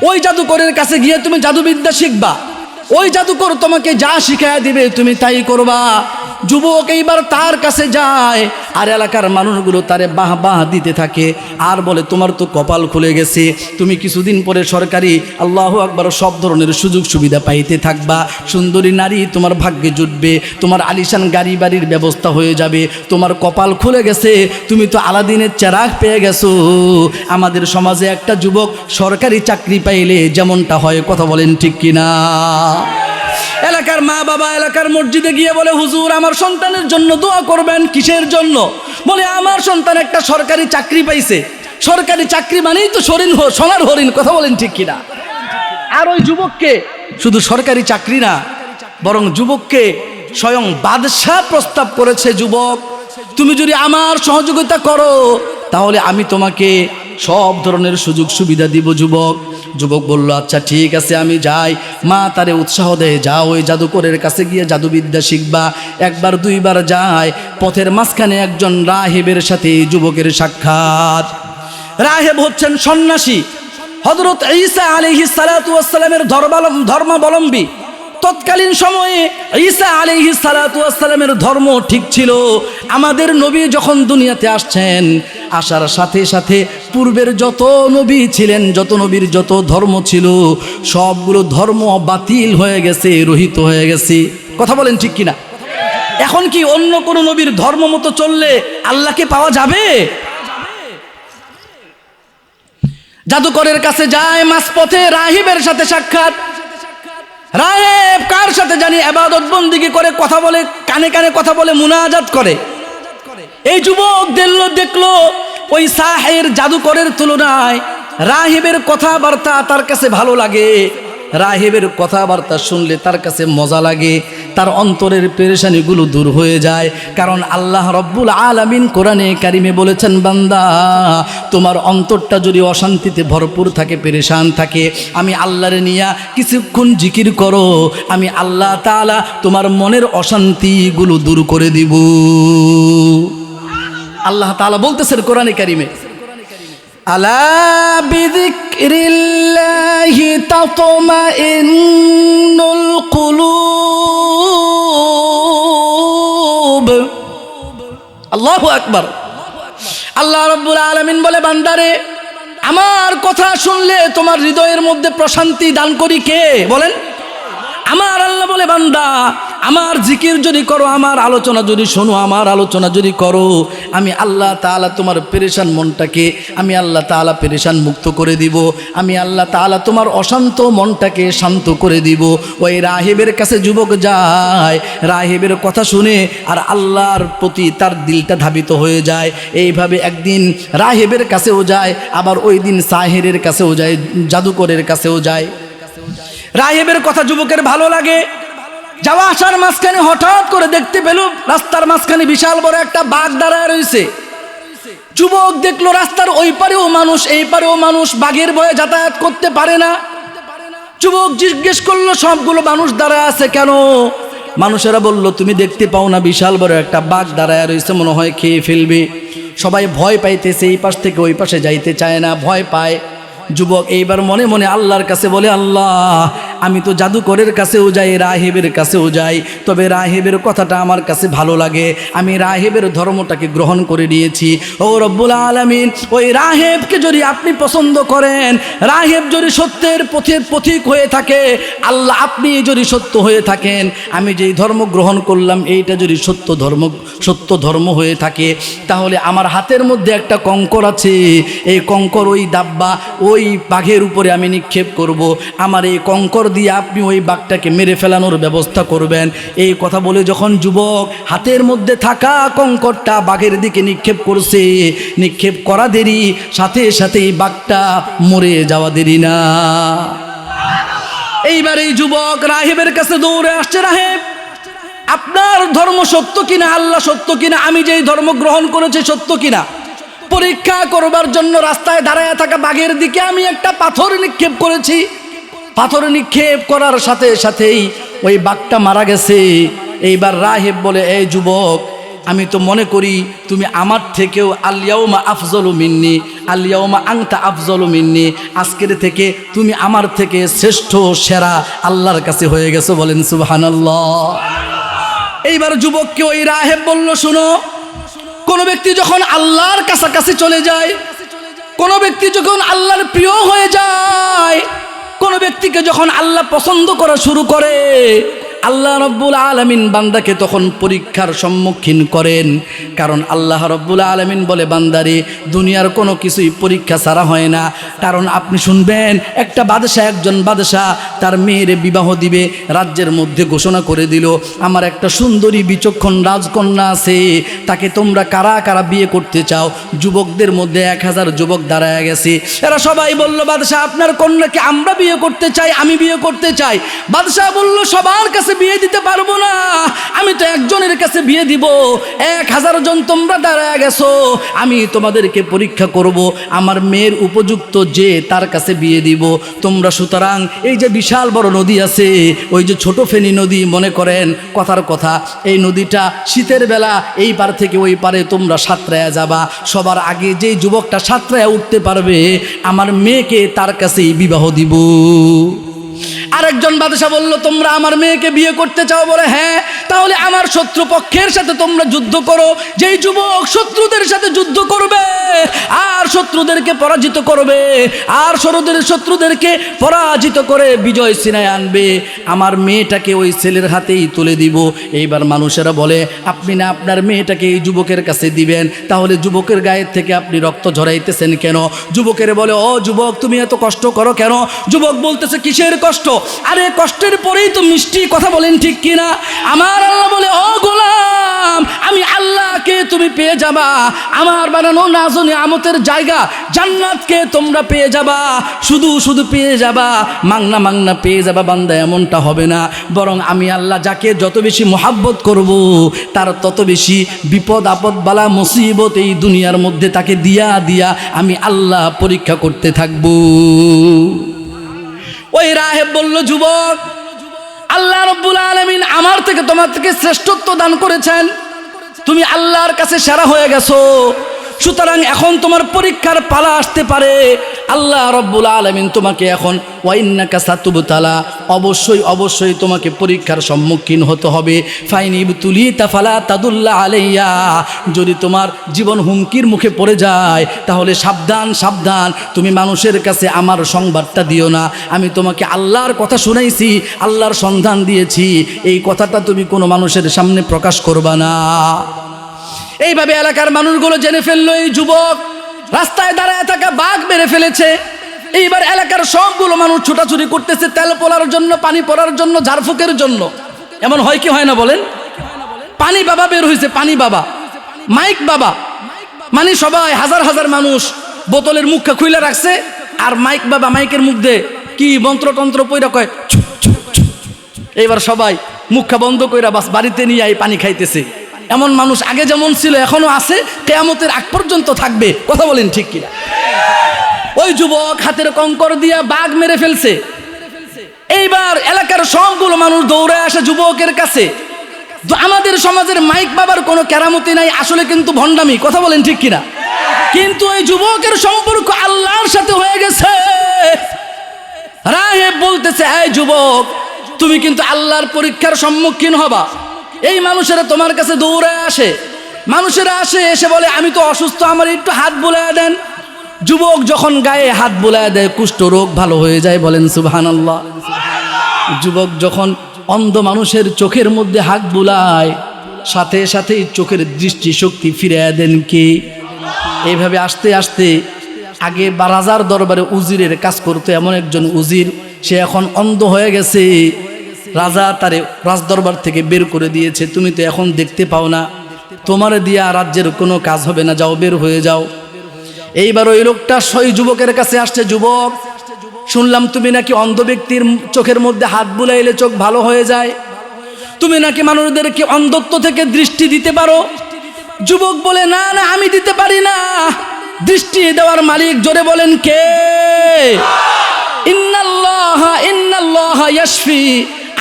ওই জাদুকরের কাছে গিয়ে তুমি জাদুবিদ্যা শিখবা। ওই জাদুকর তোমাকে যা শিখায় দিবে তুমি তাই করবা। যুবক এইবার তার কাছে যায়, আর এলাকার মানুষগুলো তারে বাহ বাহ দিতে থাকে, আর বলে তোমার তো কপাল খুলে গেছে, তুমি কিছুদিন পরে সরকারি আল্লাহু আকবার সব ধরনের সুযোগ সুবিধা পাইতে থাকবা। সুন্দরী নারী তোমার ভাগ্যে জুটবে, তোমার আলিশান গাড়ি বাড়ির ব্যবস্থা হয়ে যাবে, তোমার কপাল খুলে গেছে, তুমি তো আলাদিনের চেরাগ পেয়ে গেছো। আমাদের সমাজে একটা যুবক সরকারি চাকরি পাইলে যেমনটা হয়, কথা বলেন ঠিক কিনা? এলাকার মা বাবা এলাকার মসজিদে গিয়ে বলে, হুজুর আমার সন্তানের জন্য দোয়া করবেন। কিসের জন্য? বলে আমার সন্তান একটা সরকারি চাকরি পাইছে। সরকারি চাকরি মানেই তো সোনার হরিণ, কথা বলেন ঠিক কিনা? আর ওই যুবককে শুধু সরকারি চাকরি না, বরং যুবককে স্বয়ং বাদশাহ প্রস্তাব করেছে, যুবক তুমি যদি আমার সহযোগিতা করো তাহলে আমি তোমাকে সব ধরনের সুযোগ সুবিধা দিব। যুবক বলল, আচ্ছা ঠিক আছে আমি যাই। মা তারে উৎসাহ দেয়, যাও ওই জাদুকরের কাছে গিয়ে জাদুবিদ্যা শিখবা। একবার দুইবার যায়, পথের মাঝখানে একজন রাহেবের সাথে যুবকের সাক্ষাৎ। রাহেব হচ্ছেন সন্ন্যাসী, হযরত ঈসা আলাইহিস সালাতু ওয়াস সালামের ধর্মাবলম্বী। তৎকালীন সময়ে ঈসা আলাইহিস সালাতু ওয়াস সালামের ধর্ম ঠিক ছিল। আমাদের নবী যখন দুনিয়াতে আসছেন, আসার সাথে সাথে পূর্বের যত নবী ছিলেন, যত নবীর যত ধর্ম ছিল, সবগুলো ধর্ম বাতিল হয়ে গেছে, রহিত হয়ে গেছে। কথা বলেন ঠিক কিনা? এখন কি অন্য কোন নবীর ধর্ম মতো চললে আল্লাহকে পাওয়া যাবে? জাদুকরের কাছে যায়, মাঝপথে রাহিবের সাথে সাক্ষাৎ। রাহেব কার সাথে জানি ইবাদত বন্দেগী করে, কথা বলে, কানে কানে কথা বলে, মুনাজাত করে। এই যুবক দেখলো ওই সাহের জাদুকরের তুলনায় রাহিবের কথাবার্তা তার কাছে ভালো লাগে। রাহিবের কথাবার্তা শুনলে তার কাছে মজা লাগে, তার অন্তরের পেরেশানিগুলো দূর হয়ে যায়। কারণ আল্লাহ রব্বুল আলামিন কোরআনে কারিমে বলেছেন, বান্দা তোমার অন্তরটা যদি অশান্তিতে ভরপুর থাকে, পেরেশান থাকে, আমি আল্লাহরে নিয়া কিছুক্ষণ জিকির করো, আমি আল্লাহ তাআলা তোমার মনের অশান্তিগুলো দূর করে দিব। আল্লাহ তাআলা বলতেছেন কোরআনে কারিমে, আলা বিযিকরিল্লাহি তাতমাইন্নুল কুলুব। আল্লাহু আকবার। আল্লাহ রাব্বুল আলামিন বলে, বান্দারে আমার কথা শুনলে তোমার হৃদয়ের মধ্যে প্রশান্তি দান করি কে? বলেন। আমার আল্লাহ বলে, বান্দা আমার জিকির যদি করো, আমার আলোচনা যদি শোনো, আমার আলোচনা যদি করো, আমি আল্লাহ তাআলা তোমার পেরেশান মনটাকে আমি আল্লাহ তাআলা পেরেশান মুক্ত করে দিব। আমি আল্লাহ তাআলা তোমার অশান্ত মনটাকে শান্ত করে দিব। ওই রাহিবের কাছে যুবক যায়, রাহিবের কথা শুনে আর আল্লাহর প্রতি তার দিলটা ধাবিত হয়ে যায়। এইভাবে একদিন রাহিবের কাছেও যায়, আবার ওই দিন সাহেরের কাছেও যায়, জাদুকরের কাছেও যায়। রাহিবের কথা যুবকের ভালো লাগে। যাওয়া আসার মাঝখানে হঠাৎ করে দেখতে পেল রাস্তার মাঝখানে বিশাল বড় একটা বাঘ দাঁড়ায় রয়েছে। যুবক দেখলো রাস্তার ওই পারেও মানুষ, এই পারেও মানুষ, বাঘের ভয়ে যাতায়াত করতে পারে না। যুবক জিজ্ঞেস করলো, সবগুলো মানুষ দাঁড়ায় আছে কেন? মানুষেরা বলল, তুমি দেখতে পাও না বিশাল বড় একটা বাঘ দাঁড়ায় রয়েছে, মনে হয় খেয়ে ফেলবে। সবাই ভয় পাইতেছে, এই পাশ থেকে ওই পাশে যাইতে চায় না, ভয় পায়। যুবক এইবার মনে মনে আল্লাহর কাছে বলে, আল্লাহ আমি তো জাদুকরের কাছেও যাই, রাহেবের কাছেও যাই, তবে রাহেবের কথাটা আমার কাছে ভালো লাগে, আমি রাহেবের ধর্মটাকে গ্রহণ করে নিয়েছি। ও রব্বুল আলামিন, ওই রাহেবকে যদি আপনি পছন্দ করেন, রাহেব যদি সত্যের পথের পথিক হয়ে থাকে, আল্লাহ আপনি যদি সত্য হয়ে থাকেন, আমি যেই ধর্ম গ্রহণ করলাম এইটা যদি সত্য ধর্ম হয়ে থাকে, তাহলে আমার হাতের মধ্যে একটা কঙ্কর আছে, এই কঙ্কর ওই দাব্বা ওই বাঘের উপরে আমি নিক্ষেপ করব, আমার এই কঙ্কর দিয়ে আপনি ওই বাঘটাকে মেরে ফেলানোর ব্যবস্থা করবেন। এই কথা বলে যখন যুবক হাতের মধ্যে থাকা কঙ্করটা বাঘের দিকে নিক্ষেপ করছে, নিক্ষেপ করা দেরি, সাথে সাথেই বাঘটা মরে যাওয়া দেরি না। এইবার এই যুবক রাহেবের কাছে দৌড়ে আসছে, রাহেব আপনার ধর্ম সত্য কিনা, আল্লাহ সত্য কিনা, আমি যেই ধর্ম গ্রহণ করেছি সত্য কিনা পরীক্ষা করবার জন্য রাস্তায় দাঁড়ায় থাকা বাঘের দিকে আমি একটা পাথর নিক্ষেপ করেছি। পাথর নিক্ষেপ করার সাথে সাথেই ওই বাঘটা মারা গেছে। এইবার রাহেব বলে, এই যুবক, আমি তো মনে করি তুমি আমার থেকেও আল-ইয়াউমা আফজলু মিন্নি, আল-ইয়াউমা আনতা আফজলু মিন্নি, আজকের থেকে তুমি আমার থেকে শ্রেষ্ঠ সেরা আল্লাহর কাছে হয়ে গেছো। বলেন সুবহানাল্লাহ। এইবার যুবককে ওই রাহেব বলল, শুনো, কোন ব্যক্তি যখন আল্লাহর কাছাকাছি চলে যায়, কোন ব্যক্তি যখন আল্লাহর প্রিয় হয়ে যায়, কোন ব্যক্তিকে যখন আল্লাহ পছন্দ করা শুরু করে, আল্লাহ রব্বুল আলামিন বান্দাকে তখন পরীক্ষার সম্মুখীন করেন। কারণ আল্লাহ রব্বুল আলামিন বলে, বান্দারে দুনিয়ার কোনো কিছুই পরীক্ষা ছাড়া হয় না। কারণ আপনি শুনবেন, একটা বাদশাহ, একজন বাদশাহ তার মেয়ের বিবাহ দিবে, রাজ্যের মধ্যে ঘোষণা করে দিল, আমার একটা সুন্দরী বিচক্ষণ রাজকন্যা আছে, তাকে তোমরা কারা কারা বিয়ে করতে চাও? যুবকদের মধ্যে 1000 যুবক দাঁড়ায় গেছে। এরা সবাই বলল, বাদশাহ আপনার কন্যাকে আমরা বিয়ে করতে চাই, আমি বিয়ে করতে চাই। বাদশাহ বলল, সবার কাছে বিয়ে দিতে পারবো না, আমি তো একজনের কাছে বিয়ে দিব, 1000 জন তোমরা দাঁড়ায় গেছো, আমি তোমাদেরকে পরীক্ষা করব, আমার মেয়ের উপযুক্ত যে তার কাছে বিয়ে দিব। তোমরা সুতরাং এই যে বিশাল বড় নদী আছে, ওই যে ছোট ফেনী নদী মনে করেন, কথার কথা, এই নদীটা শীতের বেলা এই পার থেকে ওই পারে তোমরা সাঁতরায়া যাবা, সবার আগে যেই যুবকটা সাঁতরায়া উঠতে পারবে আমার মেয়েকে তার কাছেই বিবাহ দিব। আরেকজন বাদশা বলল, তোমরা আমার মেয়েকে বিয়ে করতে চাও? বলে হ্যাঁ, তাহলে আমার শত্রুপক্ষের সাথে তোমরা যুদ্ধ করো। যেই যুবক শত্রুদের সাথে যুদ্ধ করবে আর শত্রুদেরকে পরাজিত করবে আর শত্রুদেরকে পরাজিত করে বিজয় ছিনায় আনবে, আমার মেয়েটাকে ওই ছেলের হাতেই তুলে দিব। এইবার মানুষেরা বলে, আপনি না আপনার মেয়েটাকে এই যুবকের কাছে দিবেন, তাহলে যুবকের গায়ের থেকে আপনি রক্ত ঝরাইতেছেন কেন? যুবকের বলে, ও যুবক, তুমি এত কষ্ট করো কেন? যুবক বলতেছে, কিসের কষ্ট? আরে কষ্টের পরেই তো মিষ্টি, কথা বলেন ঠিক কিনা? আমার আল্লাহ বলে, ও গোলাম, আমি আল্লাহকে তুমি পেয়ে যাবা, আমার বানানো নাজ নিয়ামতের জায়গা জান্নাতকে তোমরা পেয়ে যাবা, শুধু পেয়ে যাবা, মাংনা পেয়ে যাবা। বান্দা এমনটা হবে না, বরং আমি আল্লাহ যাকে যত বেশি মোহাব্বত করব তার তত বেশি বিপদ আপদ বালা মুসিবত এই দুনিয়ার মধ্যে তাকে দিয়া দিয়া আমি আল্লাহ পরীক্ষা করতে থাকবো। ওই রাহেব বলল, যুবক, আল্লাহ রব্বুল আলামিন আমার থেকে তোমার থেকে শ্রেষ্ঠত্ব দান করেছেন, তুমি আল্লাহর কাছে সেরা হয়ে গেছো, সুতরাং এখন তোমার পরীক্ষার পালা আসতে পারে। আল্লাহ রব্বুল আলামিন তোমাকে এখন ওয়াইন্নাকা সাতুবতালা, অবশ্যই তোমাকে পরীক্ষার সম্মুখীন হতে হবে। ফাইনিবতুলিতা ফালা তাদুল্লা আলাইয়া, যদি তোমার জীবন হুমকির মুখে পড়ে যায় তাহলে সাবধান, তুমি মানুষের কাছে আমার সংবাদটা দিও না। আমি তোমাকে আল্লাহর কথা শুনাইছি, আল্লাহর সন্ধান দিয়েছি, এই কথাটা তুমি কোনো মানুষের সামনে প্রকাশ করবা না। এইভাবে এলাকার মানুষগুলো জেনে ফেললো এই যুবক রাস্তায় দাঁড়ায় থাকা বাঘ মেরে ফেলেছে। এইবার এলাকার সবগুলো মানুষ ছোটাছুটি করতেছে তেল পোলার জন্য, পানি পড়ার জন্য, ঝাড়ফুঁকের জন্য। এমন হয় কি হয় না বলেন? পানি বাবা বের হয়েছে, পানি বাবা, মাইক বাবা, মানে সবাই হাজার মানুষ বোতলের মুখটা খুলে রাখছে, আর মাইক বাবা মাইকের মুখ দিয়ে কি মন্ত্রতন্ত্র পইরা কয়, এইবার সবাই মুখটা বন্ধ কইরা বাস বাড়িতে নিয়ে এই পানি খাইতেছে। এমন মানুষ আগে যেমন ছিল এখনো আছে, কিয়ামতের আগ পর্যন্ত থাকবে, কথা বলেন ঠিক কিনা? ওই যুবক হাতের কঙ্কর দিয়া বাঘ মেরে ফেলছে। এইবার এলাকার সবগুলো মানুষ দৌড়ে আসে যুবকের কাছে। আমাদের সমাজের মাইক বাবার কোনো কেরামতি নাই, আসলে কিন্তু ভণ্ডামি, কথা বলেন ঠিক কিনা? কিন্তু এই যুবকের সম্পর্ক আল্লাহর সাথে হয়ে গেছে। রাহেব বলতেছে, এই যুবক, তুমি কিন্তু আল্লাহর পরীক্ষার সম্মুখীন হবা। এই মানুষেরা তোমার কাছে দৌড়ায় আসে, মানুষেরা আসে, এসে বলে আমি তো অসুস্থ, আমার একটু হাত বুলায় দেন। যুবক যখন গায়ে হাত বুলায় দেয়, কুষ্ঠ রোগ ভালো হয়ে যায়। বলেন সুবহানাল্লাহ। যুবক যখন অন্ধ মানুষের চোখের মধ্যে হাত বুলায়, সাথে সাথেই চোখের দৃষ্টি শক্তি ফিরে দেন কে? এইভাবে আস্তে আস্তে আগে বা রাজার দরবারে উজিরের কাজ করতো এমন একজন উজির, সে এখন অন্ধ হয়ে গেছে। রাজা তারে রাজদরবার থেকে বের করে দিয়েছে, তুমি তো এখন দেখতে পাও না, তোমার দিয়া রাজ্যের কোনো কাজ হবে না, যাও, বের হয়ে যাও। এইবার ওই লোকটা সেই যুবকের কাছে আসছে, যুবক, শুনলাম তুমি নাকি অন্ধ ব্যক্তির চোখের মধ্যে হাত বুলাইলে চোখ ভালো হয়ে যায়, তুমি নাকি মানুষদেরকে অন্ধত্ব থেকে দৃষ্টি দিতে পারো। যুবক বলে, না না, আমি দিতে পারি না। দৃষ্টি দেওয়ার মালিক, জোরে বলেন কে? ইন্নাল্লাহা ইয়াশফি।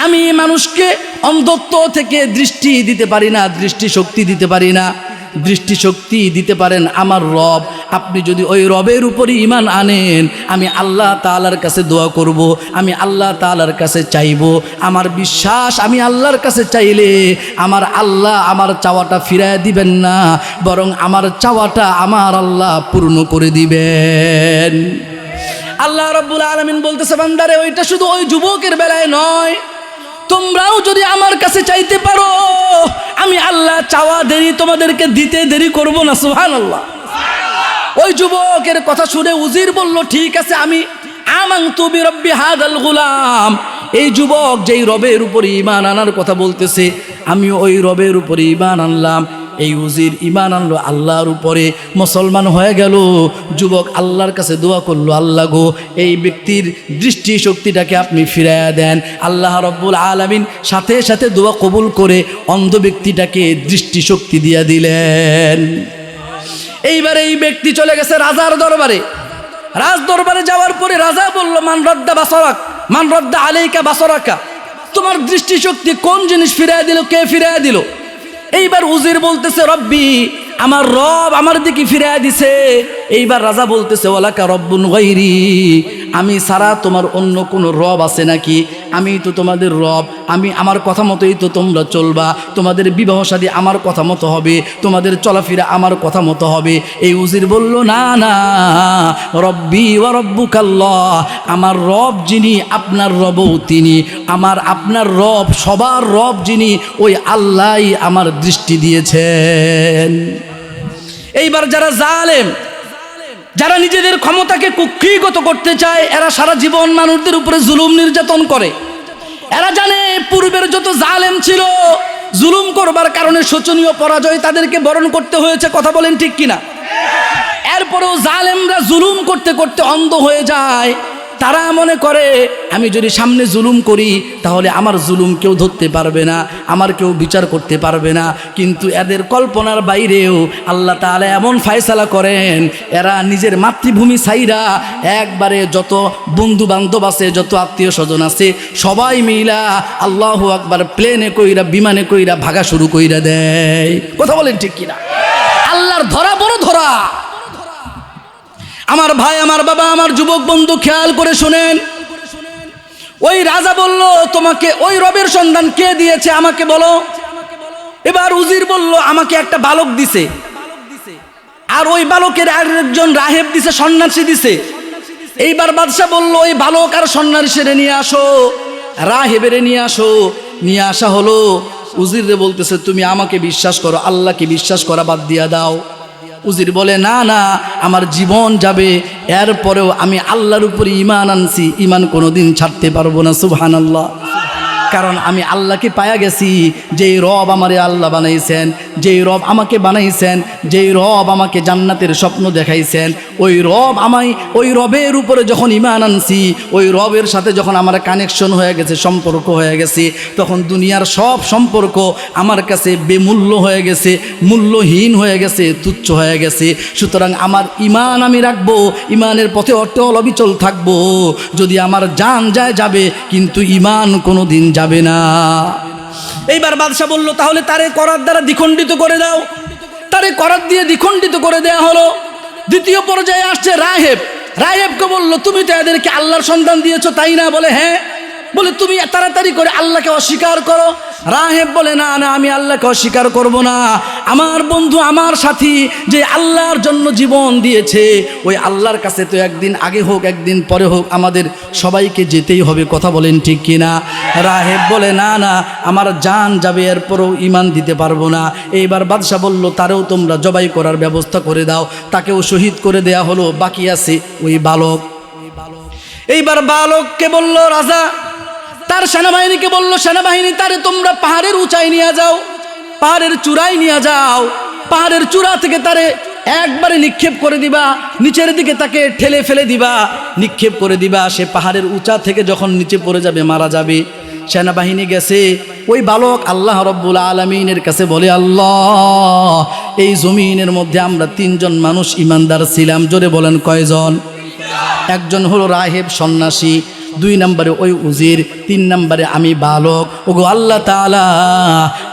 আমি মানুষকে অন্ধত্ব থেকে দৃষ্টি দিতে পারি না, দৃষ্টি শক্তি দিতে পারি না। দৃষ্টি শক্তি দিতে পারেন আমার রব। আপনি যদি ওই রবের উপরই ঈমান আনেন, আমি আল্লাহ তাআলার কাছে দোয়া করব, আমি আল্লাহ তাআলার কাছে চাইব। আমার বিশ্বাস, আমি আল্লাহর কাছে চাইলে আমার আল্লাহ আমার চাওয়াটা ফিরায় দিবেন না, বরং আমার চাওয়াটা আমার আল্লাহ পূর্ণ করে দিবেন। আল্লাহ রাব্বুল আলামিন বলতেছে, বান্দারে, ওইটা শুধু ওই যুবকের বেলায় নয়, তোমরাও যদি আমার কাছে চাইতে পারো, আমি আল্লাহ চাওয়া দেরি তোমাদেরকে দিতে দেরি করব না। সুবহানাল্লাহ। ওই যুবকের কথা শুনে উজির বলল, ঠিক আছে, আমি আমানতু বিরব্বি হাদাল গুলাম। এই যুবক যেই রবের উপর ঈমান আনার কথা বলতেছে, আমি ওই রবের উপর ঈমান আনলাম। এই উজির ঈমান আনলো আল্লাহর উপরে, মুসলমান হয়ে গেল। যুবক আল্লাহর কাছে দোয়া করলো, আল্লাহ গো, এই ব্যক্তির দৃষ্টি শক্তিটাকে আপনি ফিরাইয়া দেন। আল্লাহ রাব্বুল আলামিন সাথে সাথে দোয়া কবুল করে অন্ধ ব্যক্তিটাকে দৃষ্টি শক্তি দিয়া দিলেন। এইবার এই ব্যক্তি চলে গেছে রাজার দরবারে। রাজ দরবারে যাওয়ার পরে রাজা বলল, মান রদ্দা বাসরাক, মান রদ্দা আলাইকা বাসরাকা। তোমার দৃষ্টি শক্তি কোন জিনিস ফিরাইয়া দিল, কে ফিরাইয়া দিল? এইবার উজির বলতেছে, রব্বি, আমার রব আমার দিকে ফিরাইয়া দিছে। এইবার রাজা বলতেছে, ওয়ালাকা রব্বুন গায়রি, আমি ছাড়া তোমার অন্য কোনো রব আছে নাকি? আমি তো তোমাদের রব, আমি আমার কথা মতোই তো তোমরা চলবা, তোমাদের বিবাহ শাদী আমার কথা মতো হবে, তোমাদের চলাফেরা আমার কথা মতো হবে। এই উজির বলল, না না, রব্বি ওয়া রব্বুকাল্লাহ, আমার রব যিনি, আপনার রবও তিনি। আপনার রব, সবার রব যিনি, ওই আল্লাহই আমার দৃষ্টি দিয়েছেন। এইবার যারা জালেম, যারা নিজেদের ক্ষমতাকে কুক্ষিগত করতে চায়, এরা সারা জীবন মানুষদের উপরে জুলুম নির্যাতন করে। এরা জানে পূর্বের যত জালেম ছিল, জুলুম করবার কারণে শোচনীয় পরাজয় তাদেরকে বরণ করতে হয়েছে। কথা বলেন ঠিক কিনা? এরপরেও জালেমরা জুলুম করতে করতে অন্ধ হয়ে যায়। তারা মনে করে, আমি যদি সামনে জুলুম করি তাহলে আমার জুলুম কেউ ধরতে পারবে না, আমার কেউ বিচার করতে পারবে না। কিন্তু এদের কল্পনার বাইরেও আল্লাহ তাআলা এমন ফায়সালা করেন, এরা নিজের মাতৃভূমি ছাইরা একবারে যত বন্ধু বান্ধব আছে, যত আত্মীয় স্বজন আছে, সবাই মিলা আল্লাহু আকবার প্লেনে কইরা, বিমানে কইরা ভাগা শুরু কইরা দেয়। কথা বলেন ঠিক কিনা? আল্লাহর ধরা বড় ধরা। আমার ভাই, আমার বাবা, আমার যুবক বন্ধু, খেয়াল করে শুনেন। ওই রাজা বলল, তোমাকে ওই রবের সন্ধান কে দিয়েছে আমাকে বলো। এবার উজির বলল, আমাকে একটা বালক দিছে, আর ওই বালকের আরেকজন রাহেব দিছে, সন্ন্যাসী দিছে। এইবার বাদশা বলল, ওই বালক আর সন্ন্যাসীরে নিয়ে আসো, রাহেবেরে নিয়ে আসো। নিয়ে আসা হলো। উজিরে বলতেছে, তুমি আমাকে বিশ্বাস করো, আল্লাহকে বিশ্বাস করা বাদ দিয়া দাও। উজির বলে, না না, আমার জীবন যাবে, এরপরেও আমি আল্লাহর উপরে ঈমান আনছি, ঈমান কোনোদিন ছাড়তে পারবো না। সুবহানাল্লাহ। কারণ আমি আল্লাহকে পায়া গেছি, যেই রব আমারে আল্লাহ বানাইছেন, যেই রব আমাকে বানাইছেন, যেই রব আমাকে জান্নাতের স্বপ্ন দেখাইছেন, ওই রব আমায়, ওই রবের উপরে যখন ঈমান আনছি, ওই রবের সাথে যখন আমার কানেকশন হয়ে গেছে, সম্পর্ক হয়ে গেছে, তখন দুনিয়ার সব সম্পর্ক আমার কাছে বেমূল্য হয়ে গেছে, মূল্যহীন হয়ে গেছে, তুচ্ছ হয়ে গেছে। সুতরাং আমার ঈমান আমি রাখবো, ঈমানের পথে অটল অবিচল থাকবো। যদি আমার জান যায় যাবে, কিন্তু ঈমান কোনো দিন যাবে না। এইবার বাদশা বলল, তাহলে তারে করার দ্বারা দ্বিখণ্ডিত করে দাও। তারে করার দিয়ে দ্বিখণ্ডিত করে দেয়া হলো। দ্বিতীয় পর্যায়ে আসছে রাহেব। রাহেবকে বলল, তুমি তো এদেরকে আল্লাহর সন্তান দিয়েছো তাই না? বলে হ্যাঁ। বলে তুমি তাড়াতাড়ি করে আল্লাহকে অস্বীকার করো। রাহেব বলে না না, আমি আল্লাহকে অস্বীকার করব না। আমার বন্ধু, আমার সাথী যে আল্লাহর জন্য জীবন দিয়েছে, ওই আল্লাহর কাছে তো একদিন আগে হোক একদিন পরে হোক আমাদের সবাইকে যেতেই হবে। কথা বলেন ঠিক কিনা? রাহেব বলে না না, আমার জান যাবে এরপরও ঈমান দিতে পারবো না। এইবার বাদশা বলল, তারেও তোমরা জবাই করার ব্যবস্থা করে দাও। তাকেও শহীদ করে দেয়া হলো। বাকি আছে ওই বালক। এইবার বালককে বলল রাজা, তার সেনাবাহিনীকে বলল, সেনাবাহিনী তারে তোমরা পাহাড়ের উঁচাই নিয়ে যাও, পাহাড়ের চূড়ায় নিয়ে যাও। পাহাড়ের চূড়া থেকে তারে একবারে নিক্ষেপ করে দিবা, নিচের দিকে তাকে ঠেলে ফেলে দিবা, নিক্ষেপ করে দিবা। সে পাহাড়ের উঁচা থেকে যখন নিচে পড়ে যাবে মারা যাবে। সেনাবাহিনী গেছে। ওই বালক আল্লাহ রব্বুল আলামিনের কাছে বলে, আল্লাহ, এই জমিনের মধ্যে আমরা 3 জন মানুষ ইমানদার ছিলাম। জোরে বলেন কয়জন? একজন হলো রাহেব সন্ন্যাসী, 2 নম্বরে ওই উজির, 3 নম্বরে আমি বালক। ওগো আল্লাহ তাআলা,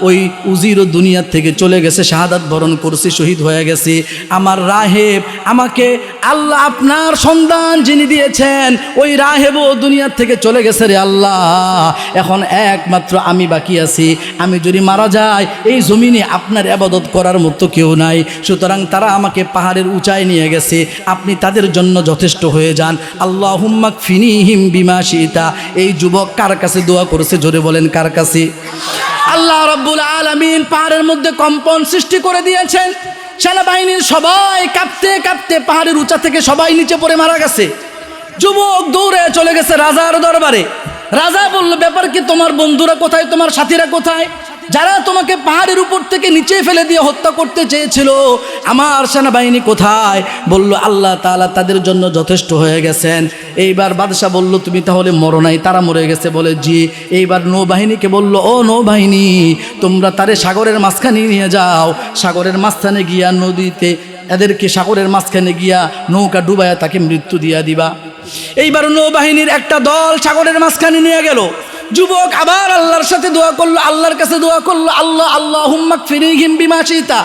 ওই উজিরও দুনিয়ার থেকে চলে গেছে, শাহাদাত বরণ করছে, শহীদ হয়ে গেছে। আমার রাহেব, আমাকে আল্লাহ আপনার সন্তান যিনি দিয়েছেন, ওই রাহেবও দুনিয়ার থেকে চলে গেছে রে আল্লাহ। এখন একমাত্র আমি বাকি আছি। আমি যদি মারা যাই, এই জমিনে আপনার ইবাদত করার মতো কেউ নাই। সুতরাং তারা আমাকে পাহাড়ের উঁচায় নিয়ে গেছে, আপনি তাদের জন্য যথেষ্ট হয়ে যান। আল্লাহুম্মা কফিনিহিম বিমা শিতা। এই যুবক কার কাছে দোয়া করেছে? জোরে বলেন কার কাছে? আল্লাহ রাব্বুল আলামিন পাহাড়ের মধ্যে কম্পন সৃষ্টি করে দিয়েছেন। সেনাবাহিনীর সবাই কাঁপতে কাঁপতে পাহাড়ের উঁচা থেকে সবাই নিচে পড়ে মারা গেছে। যুবক দৌড়ে চলে গেছে রাজার দরবারে। রাজা বলল, ব্যাপার কি? তোমার বন্ধুরা কোথায়? তোমার সাথীরা কোথায়? যারা তোমাকে পাহাড়ের উপর থেকে নিচে ফেলে দিয়ে হত্যা করতে চেয়েছিল, আমার সেনাবাহিনী কোথায়? বলল, আল্লাহ তাআলা তাদের জন্য যথেষ্ট হয়ে গেছেন। এইবার বাদশা বলল, তুমি তাহলে মরো নাই, তারা মরে গেছে? বলে জি। এইবার নৌবাহিনীকে বলল, ও নৌবাহিনী, তোমরা তারে সাগরের মাঝখানে নিয়ে যাও। সাগরের মাঝখানে গিয়া নদীতে এদেরকে সাগরের মাঝখানে গিয়া নৌকা ডুবায়া তাকে মৃত্যু দিয়া দিবা। এইবার নৌবাহিনীর একটা দল সাগরের মাঝখানে নিয়ে গেল। যুবক আবার আল্লাহর সাথে দোয়া করলো, আল্লাহর কাছে দোয়া করলো, আল্লাহ আল্লাহুম্মা কফিনিহিম বিমা শিতা।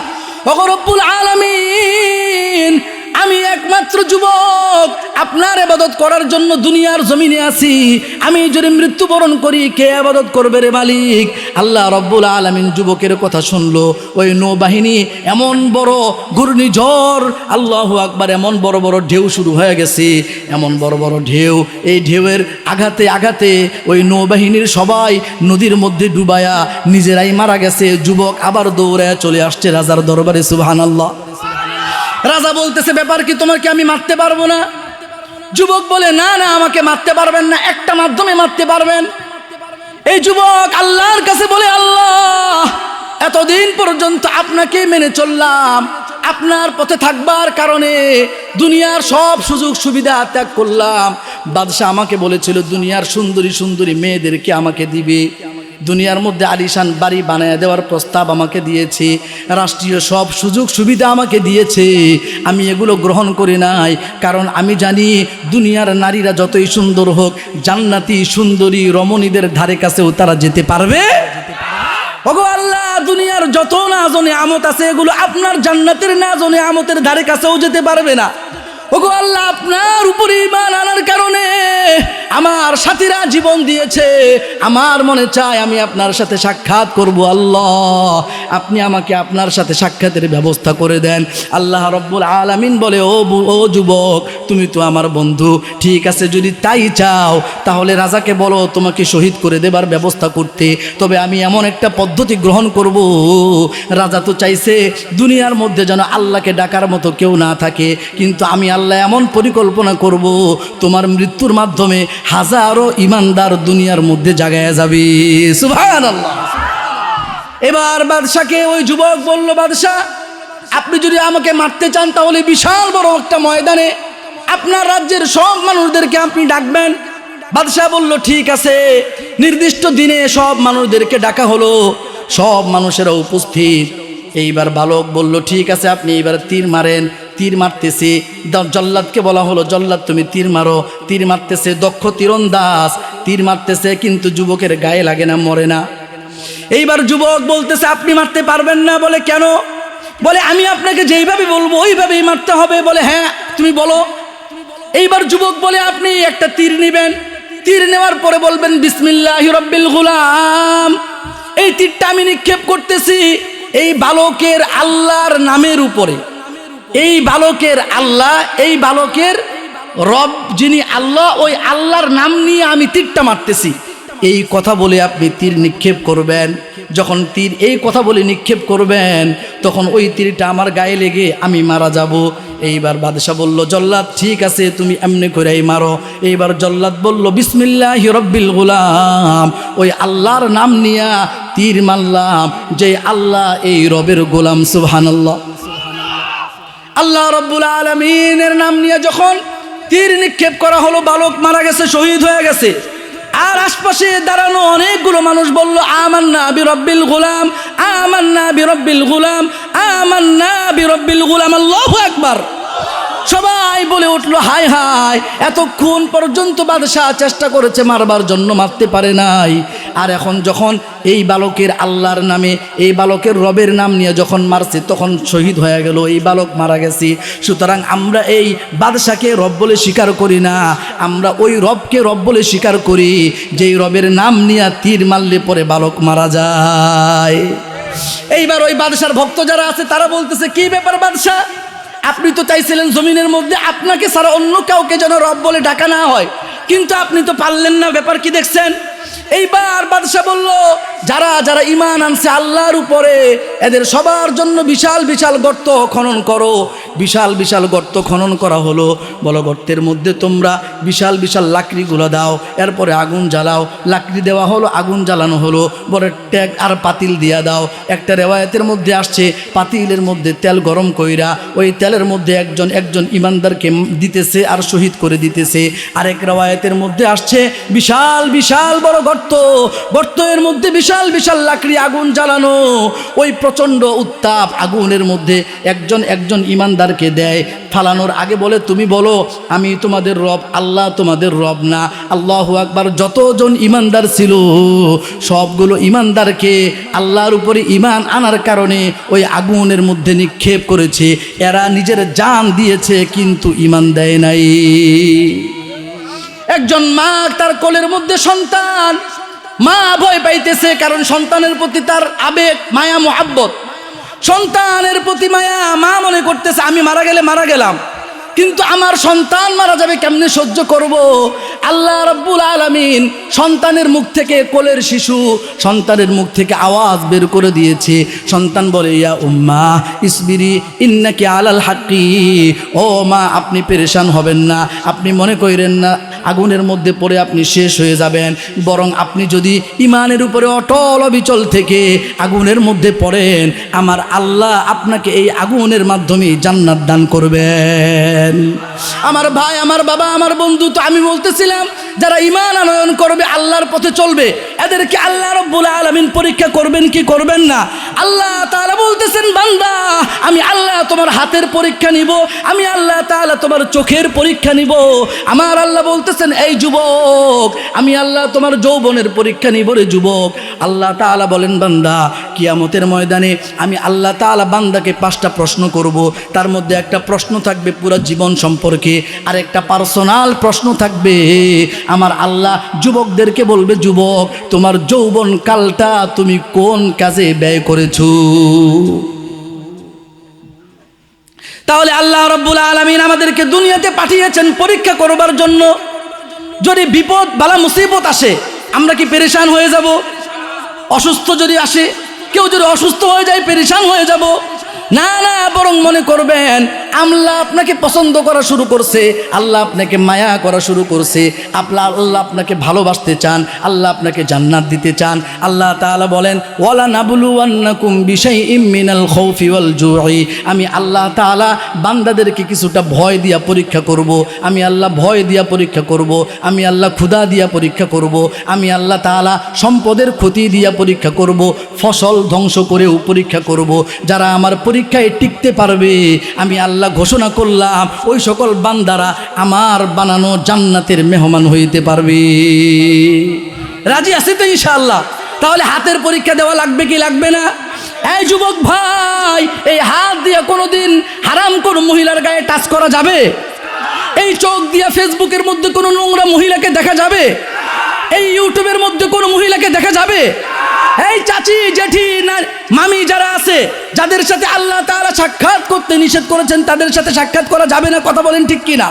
ওগো রব্বুল আলামিন, আমি একমাত্র যুবক, আপনার ইবাদত করার জন্য দুনিয়ার জমিনে আছি। আমি যদি মৃত্যুবরণ করি, কে ইবাদত করবে রে মালিক? আল্লাহ রব্বুল আলামিন যুবকের কথা শুনলো। ওই নৌবাহিনী এমন বড় ঘূর্ণিঝড়, আল্লাহু আকবার, এমন বড় বড় ঢেউ শুরু হয়ে গেছে, এমন বড় বড় ঢেউ। এই ঢেউয়ের আঘাতে আঘাতে ওই নৌবাহিনীর সবাই নদীর মধ্যে ডুবায়া নিজেরাই মারা গেছে। যুবক আবার দৌড়ায় চলে আসছে রাজার দরবারে। সুবহানাল্লাহ। রাজা বলতেছে, ব্যাপার কি? তোমাকে আমি মারতে পারবো না? যুবক বলে, না না, আমাকে মারতে পারবেন না, একটা মাধ্যমে মারতে পারবেন। এই যুবক আল্লাহর কাছে বলে, আল্লাহ, এতদিন পর্যন্ত আপনাকে মেনে চললাম, আপনার পথে থাকবার কারণে দুনিয়ার সব সুযোগ সুবিধা ত্যাগ করলাম। বাদশা আমাকে বলেছিল দুনিয়ার সুন্দরী সুন্দরী মেয়েদেরকে আমাকে দিবে, দুনিয়ার মধ্যে আলিশান বাড়ি বানায় দেওয়ার প্রস্তাব আমাকে দিয়েছে, রাষ্ট্রীয় সব সুযোগ সুবিধা আমাকে দিয়েছে। আমি এগুলো গ্রহণ করি নাই, কারণ আমি জানি দুনিয়ার নারীরা যতই সুন্দর হোক, জান্নাতি সুন্দরী রমণীদের ধারে কাছেও তারা যেতে পারবে। ওগো আল্লাহ, দুনিয়ার যত নাজ ও নিয়ামত আছে, এগুলো আপনার জান্নাতের নাজ ও নিয়ামতের ধারে কাছেও যেতে পারবে না। ওগো আল্লাহ, আপনার উপরে ঈমান আনার কারণে আমার সাথীরা জীবন দিয়েছে, আমার মনে চায় আমি আপনার সাথে সাক্ষাৎ করব। আল্লাহ, আপনি আমাকে আপনার সাথে সাক্ষাতের ব্যবস্থা করে দেন। আল্লাহ রব্বুল আলামিন বলে, ও যুবক, তুমি তো আমার বন্ধু, ঠিক আছে, যদি তাই চাও তাহলে রাজাকে বলো তোমাকে শহীদ করে দেবার ব্যবস্থা করতে। তবে আমি এমন একটা পদ্ধতি গ্রহণ করব, রাজা তো চাইছে দুনিয়ার মধ্যে যেন আল্লাহকে ডাকার মতো কেউ না থাকে, কিন্তু আমি আল্লাহ এমন পরিকল্পনা করব, তোমার মৃত্যুর মাধ্যমে হাজারো ইমানদার দুনিয়ার মধ্যে জাগায়া যাবে। সুবহানাল্লাহ। এবার বাদশাকে ওই যুবক বলল, বাদশা, আপনি যদি আমাকে মারতে চান তাহলে বিশাল বড় একটা ময়দানে আপনার রাজ্যের সব মানুষদেরকে আপনি ডাকবেন। বাদশা বলল, ঠিক আছে। নির্দিষ্ট দিনে সব মানুষদেরকে ডাকা হলো, সব মানুষেরা উপস্থিত। এইবার বালক বলল, ঠিক আছে, আপনি এবার তীর মারেন। তীর মারতেছে, জল্লাদকে বলা হলো, জল্লাদ তুমি তীর মারো। তীর মারতেছে, দক্ষ তীরন্দাজ তীর মারতেছে, কিন্তু যুবকের গায়ে লাগে না, মরে না। এইবার যুবক বলতেছে, আপনি মারতে পারবেন না। বলে কেন? বলে আমি আপনাকে যেইভাবে বলবো ওইভাবেই মারতে হবে। বলে হ্যাঁ, তুমি বলো। এইবার যুবক বলে আপনি একটা তীর নেবেন, তীর নেওয়ার পরে বলবেন বিসমিল্লাহির রাব্বিল গুলাম। এই তীরটা আমি নিক্ষেপ করতেছি এই বালকের আল্লাহর নামের উপরে। এই বালকের আল্লাহ, এই বালকের রব যিনি আল্লাহ, ওই আল্লাহর নাম নিয়ে আমি তীরটা মারতেছি। এই কথা বলে আপনি তীর নিক্ষেপ করবেন। যখন তীর এই কথা বলে নিক্ষেপ করবেন তখন ওই তীরটা আমার গায়ে লেগে আমি মারা যাব। এইবার বাদশা বলল, জল্লাদ ঠিক আছে তুমি এমনি করেই মারো। এইবার জল্লাদ বলল বিসমিল্লাহির রাব্বিল গুলাম, ওই আল্লাহর নাম নিয়া তীর মারলাম, যে আল্লাহ এই রবের গোলাম। সুবহানাল্লাহ। আল্লাহ রাব্বুল আলামিনের নাম নিয়ে যখন তীর নিক্ষেপ করা হলো, বালক মারা গেছে, শহীদ হয়ে গেছে। আর আশপাশে দাঁড়ানো অনেকগুলো মানুষ বলল আমান্না বিরব্বিল গুলাম, আমান্না বিরব্বিল গুলাম, আমান্না বিরব্বিল গুলাম। আল্লাহু আকবার। সবাই বলে উঠলো হায় হায়, এতক্ষণ পর্যন্ত বাদশাহ চেষ্টা করেছে মারবার জন্য, মারতে পারে নাই। আর এখন যখন এই বালকের আল্লাহর নামে, এই বালকের রবের নাম নিয়ে যখন মারছে তখন শহীদ হয়ে গেল, এই বালক মারা গেছে। সুতরাং আমরা এই বাদশাকে রব বলে স্বীকার করি না, আমরা ওই রবকে রব বলে স্বীকার করি যেই রবের নাম নিয়ে তীর মারলে পরে বালক মারা যায়। এইবার ওই বাদশার ভক্ত যারা আছে তারা বলতেছে, কি ব্যাপার বাদশাহ, আপনি তো চাইছিলেন জমিনের মধ্যে আপনাকে ছাড়া অন্য কাউকে যেন রব বলে ডাকা না হয়, কিন্তু আপনি তো পারলেন না, ব্যাপার কি দেখছেন? এইবার বাদশা বলল, যারা যারা ঈমান আনছে আল্লাহর উপরে এদের সবার জন্য বিশাল বিশাল গর্ত খনন করো। বিশাল বিশাল গর্ত খনন করা হলো। বলো গর্তের মধ্যে তোমরা বিশাল বিশাল লাকড়িগুলো দাও, এরপরে আগুন জ্বালাও। লাকড়ি দেওয়া হলো, আগুন জ্বালানো হলো, বড় ট্যাগ আর পাতিল দিয়া দাও। একটা রেওয়ায়েতের মধ্যে আসছে পাতিলের মধ্যে তেল গরম কইরা ওই তেলের মধ্যে একজন ইমানদারকে দিতেছে আর শহীদ করে দিতেছে। আরেক রেওয়ায়েতের মধ্যে আসছে বিশাল বিশাল বড় গর্তের মধ্যে বিশাল বিশাল লাকড়ি, আগুন জ্বালানো। ওই প্রচণ্ড উত্তাপ আগুনের মধ্যে একজন ইমানদারকে দেয়। ফালানোর আগে বলে, তুমি বলো আমি তোমাদের রব, আল্লাহ তোমাদের রব না। আল্লাহু আকবার। যতজন ইমানদার ছিল সবগুলো ইমানদারকে আল্লাহর উপরে ঈমান আনার কারণে ওই আগুনের মধ্যে নিক্ষেপ করেছে। এরা নিজের জান দিয়েছে কিন্তু ঈমান দেয় নাই। একজন মা, তার কোলের মধ্যে সন্তান, মা ভয় পাইতেছে, কারণ সন্তানের প্রতি তার আবেগ, মায়া, মোহাব্বত। সন্তানের প্রতি মায়া, মা মনে করতেছে আমি মারা গেলে মারা গেলাম, কিন্তু আমার সন্তান মারা যাবে কেমনে সহ্য করব। আল্লাহ রাব্বুল আলামিন সন্তানের মুখ থেকে, কোলের শিশু সন্তানের মুখ থেকে আওয়াজ বের করে দিয়েছে। সন্তান বলে, ইয়া উম্মা ইসবিরি ইন্নাকি আলাল হাক্কি। ও মা, আপনি পেরেশান হবেন না, আপনি মনে করেন না আগুনের মধ্যে পড়ে আপনি শেষ হয়ে যাবেন, বরং আপনি যদি ঈমানের উপরে অটল অবিচল থেকে আগুনের মধ্যে পড়েন, আমার আল্লাহ আপনাকে এই আগুনের মাধ্যমে জান্নাত দান করবেন। আমার ভাই, আমার বাবা, আমার বন্ধু, তো আমি বলতেছিলাম যারা ঈমান আনয়ন করবে, আল্লাহর পথে চলবে, এদেরকে আল্লাহ রাব্বুল আলামিন পরীক্ষা করবেন কি করবেন না? আল্লাহ তাআলা বলতেছেন, বান্দা আমি আল্লাহ তোমার হাতের পরীক্ষা নিব, আমি আল্লাহ তাআলা তোমার চোখের পরীক্ষা নিব। আমার আল্লাহ বলতেছেন, এই যুবক আমি আল্লাহ তোমার যৌবনের পরীক্ষা নিব রে যুবক। আল্লাহ তাআলা বলেন, বান্দা কিয়ামতের ময়দানে আমি আল্লাহ তাআলা বান্দাকে 5টা প্রশ্ন করব। তার মধ্যে একটা প্রশ্ন থাকবে পুরো জীবন সম্পর্কে, আর একটা পার্সোনাল প্রশ্ন থাকবে। আমার আল্লাহ যুবকদেরকে বলবে, যুবক তোমার যৌবন কালটা তুমি কোন কাজে ব্যয় করেছো? তাহলে আল্লাহ রাব্বুল আলামিন আমাদেরকে দুনিয়াতে পাঠিয়েছেন পরীক্ষা করবার জন্য। যদি বিপদ বালা মুসিবত আসে আমরা কি পেরেশান হয়ে যাব? অসুস্থ যদি আসে, কেউ যদি অসুস্থ হয়ে যায় পেরেশান হয়ে যাব? না না, বরং মনে করবেন আল্লাহ আপনাকে পছন্দ করা শুরু করছে, আল্লাহ আপনাকে মায়া করা শুরু করছে, আল্লাহ আপনাকে ভালোবাসতে চান, আল্লাহ আপনাকে জান্নাত দিতে চান। আল্লাহ তাআলা বলেন, ওয়ালা নাবলুওয়ান্নাকুম বিশাইইম মিনাল খাউফি ওয়াল জুই। আমি আল্লাহ তাআলা বান্দাদেরকে কিছুটা ভয় দিয়া পরীক্ষা করব। আমি আল্লাহ ভয় দিয়া পরীক্ষা করব, আমি আল্লাহ ক্ষুধা দিয়া পরীক্ষা করব, আমি আল্লাহ তাআলা সম্পদের ক্ষতি দিয়া পরীক্ষা করব, ফসল ধ্বংস করেও পরীক্ষা করব। যারা আমার পরীক্ষায় টিকতে পারবে, আমি আল্লাহ ঘোষণা করলাম ওই সকল বান্দারা আমার বানানো জান্নাতের মেহমান হইতে পারবে। রাজি আছে তো ইনশাআল্লাহ? তাহলে হাতের পরীক্ষা দেওয়া লাগবে কি লাগবে না? এই যুবক ভাই, এই হাত দিয়ে কোনোদিন হারাম কোন মহিলার গায়ে টাচ করা যাবে? এই এই চোখ দিয়ে ফেসবুকের মধ্যে কোনো নোংরা মহিলাকে দেখা যাবে? এই ইউটিউবের মধ্যে কোনো মহিলাকে দেখা যাবে? এই চাচি জেঠি না মামি যারা আছে, যাদের সাথে আল্লাহ তাআলা সাক্ষাৎ করতে নিষেধ করেছেন, তাদের সাথে সাক্ষাৎ করা যাবে না। কথা বলেন ঠিক কিনা?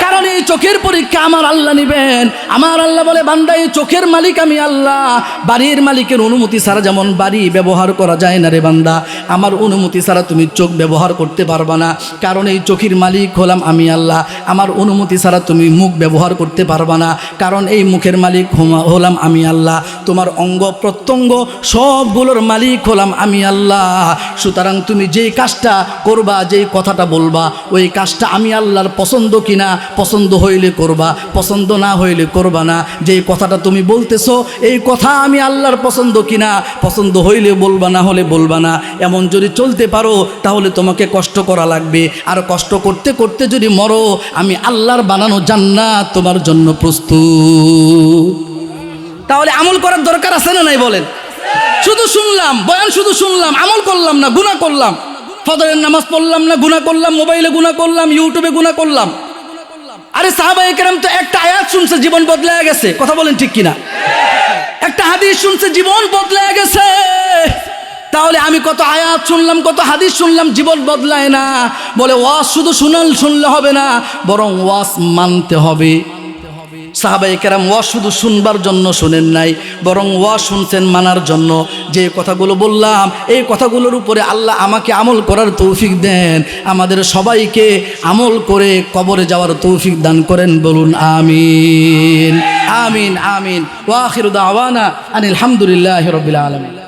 কারণ এই চোখের পরীক্ষা আমার আল্লাহ নেবেন। আমার আল্লাহ বলে, বান্দা এই চোখের মালিক আমি আল্লাহ। বাড়ির মালিকের অনুমতি ছাড়া যেমন বাড়ি ব্যবহার করা যায় না রে বান্দা, আমার অনুমতি ছাড়া তুমি চোখ ব্যবহার করতে পারবা না। কারণ এই চোখের মালিক হলাম আমি আল্লাহ। আমার অনুমতি ছাড়া তুমি মুখ ব্যবহার করতে পারবা না। কারণ এই মুখের মালিক হলাম আমি আল্লাহ। তোমার অঙ্গ প্রত্যঙ্গ সবগুলোর মালিক হলাম আমি আল্লাহ। সুতরাং তুমি যেই কাজটা করবা, যেই কথাটা বলবা, ওই কাজটা আমি আল্লাহর পছন্দ কিনা, পছন্দ হইলে করবা, পছন্দ না হইলে করবা না। যেই কথাটা তুমি বলতেছো এই কথা আমি আল্লাহর পছন্দ কিনা, পছন্দ হইলে বলবা, না হলে বলবা না। এমন যদি চলতে পারো তাহলে তোমাকে কষ্ট করা লাগবে। আর কষ্ট করতে করতে যদি মরো, আমি আল্লাহর বানানো জান্নাত তোমার জন্য প্রস্তুত। তাহলে আমল করার দরকার আছে না নাই বলেন? শুধু শুনলাম বয়ান, শুধু শুনলাম, আমল করলাম না, গুনাহ করলাম। ফজরের নামাজ পড়লাম না, গুনাহ করলাম। মোবাইলে গুনাহ করলাম, ইউটিউবে গুনাহ করলাম। আরে সাহাবায়ে কেরাম তো একটা আয়াত শুনছে, জীবন বদলায় গেছে। কথা বলেন ঠিক কিনা? একটা হাদিস শুনছে, জীবন বদলায় গেছে। তাহলে আমি কত আয়াত শুনলাম, কত হাদিস শুনলাম, জীবন বদলায় না। বলে ওয়াজ শুধু শুনলে হবে না, বরং ওয়াজ মানতে হবে। সাহাবায়ে কেরাম ওয়াজ শুধু শুনবার জন্য শুনেন নাই, বরং ওয়াজ শুনছেন মানার জন্য। যে কথাগুলো বললাম এই কথাগুলোর উপরে আল্লাহ আমাকে আমল করার তৌফিক দেন, আমাদের সবাইকে আমল করে কবরে যাওয়ার তৌফিক দান করেন। বলুন আমিন, আমিন, আমিন। ওয়া আখিরু দাওয়ানা আনিল হামদুলিল্লাহি রাব্বিল আলামিন।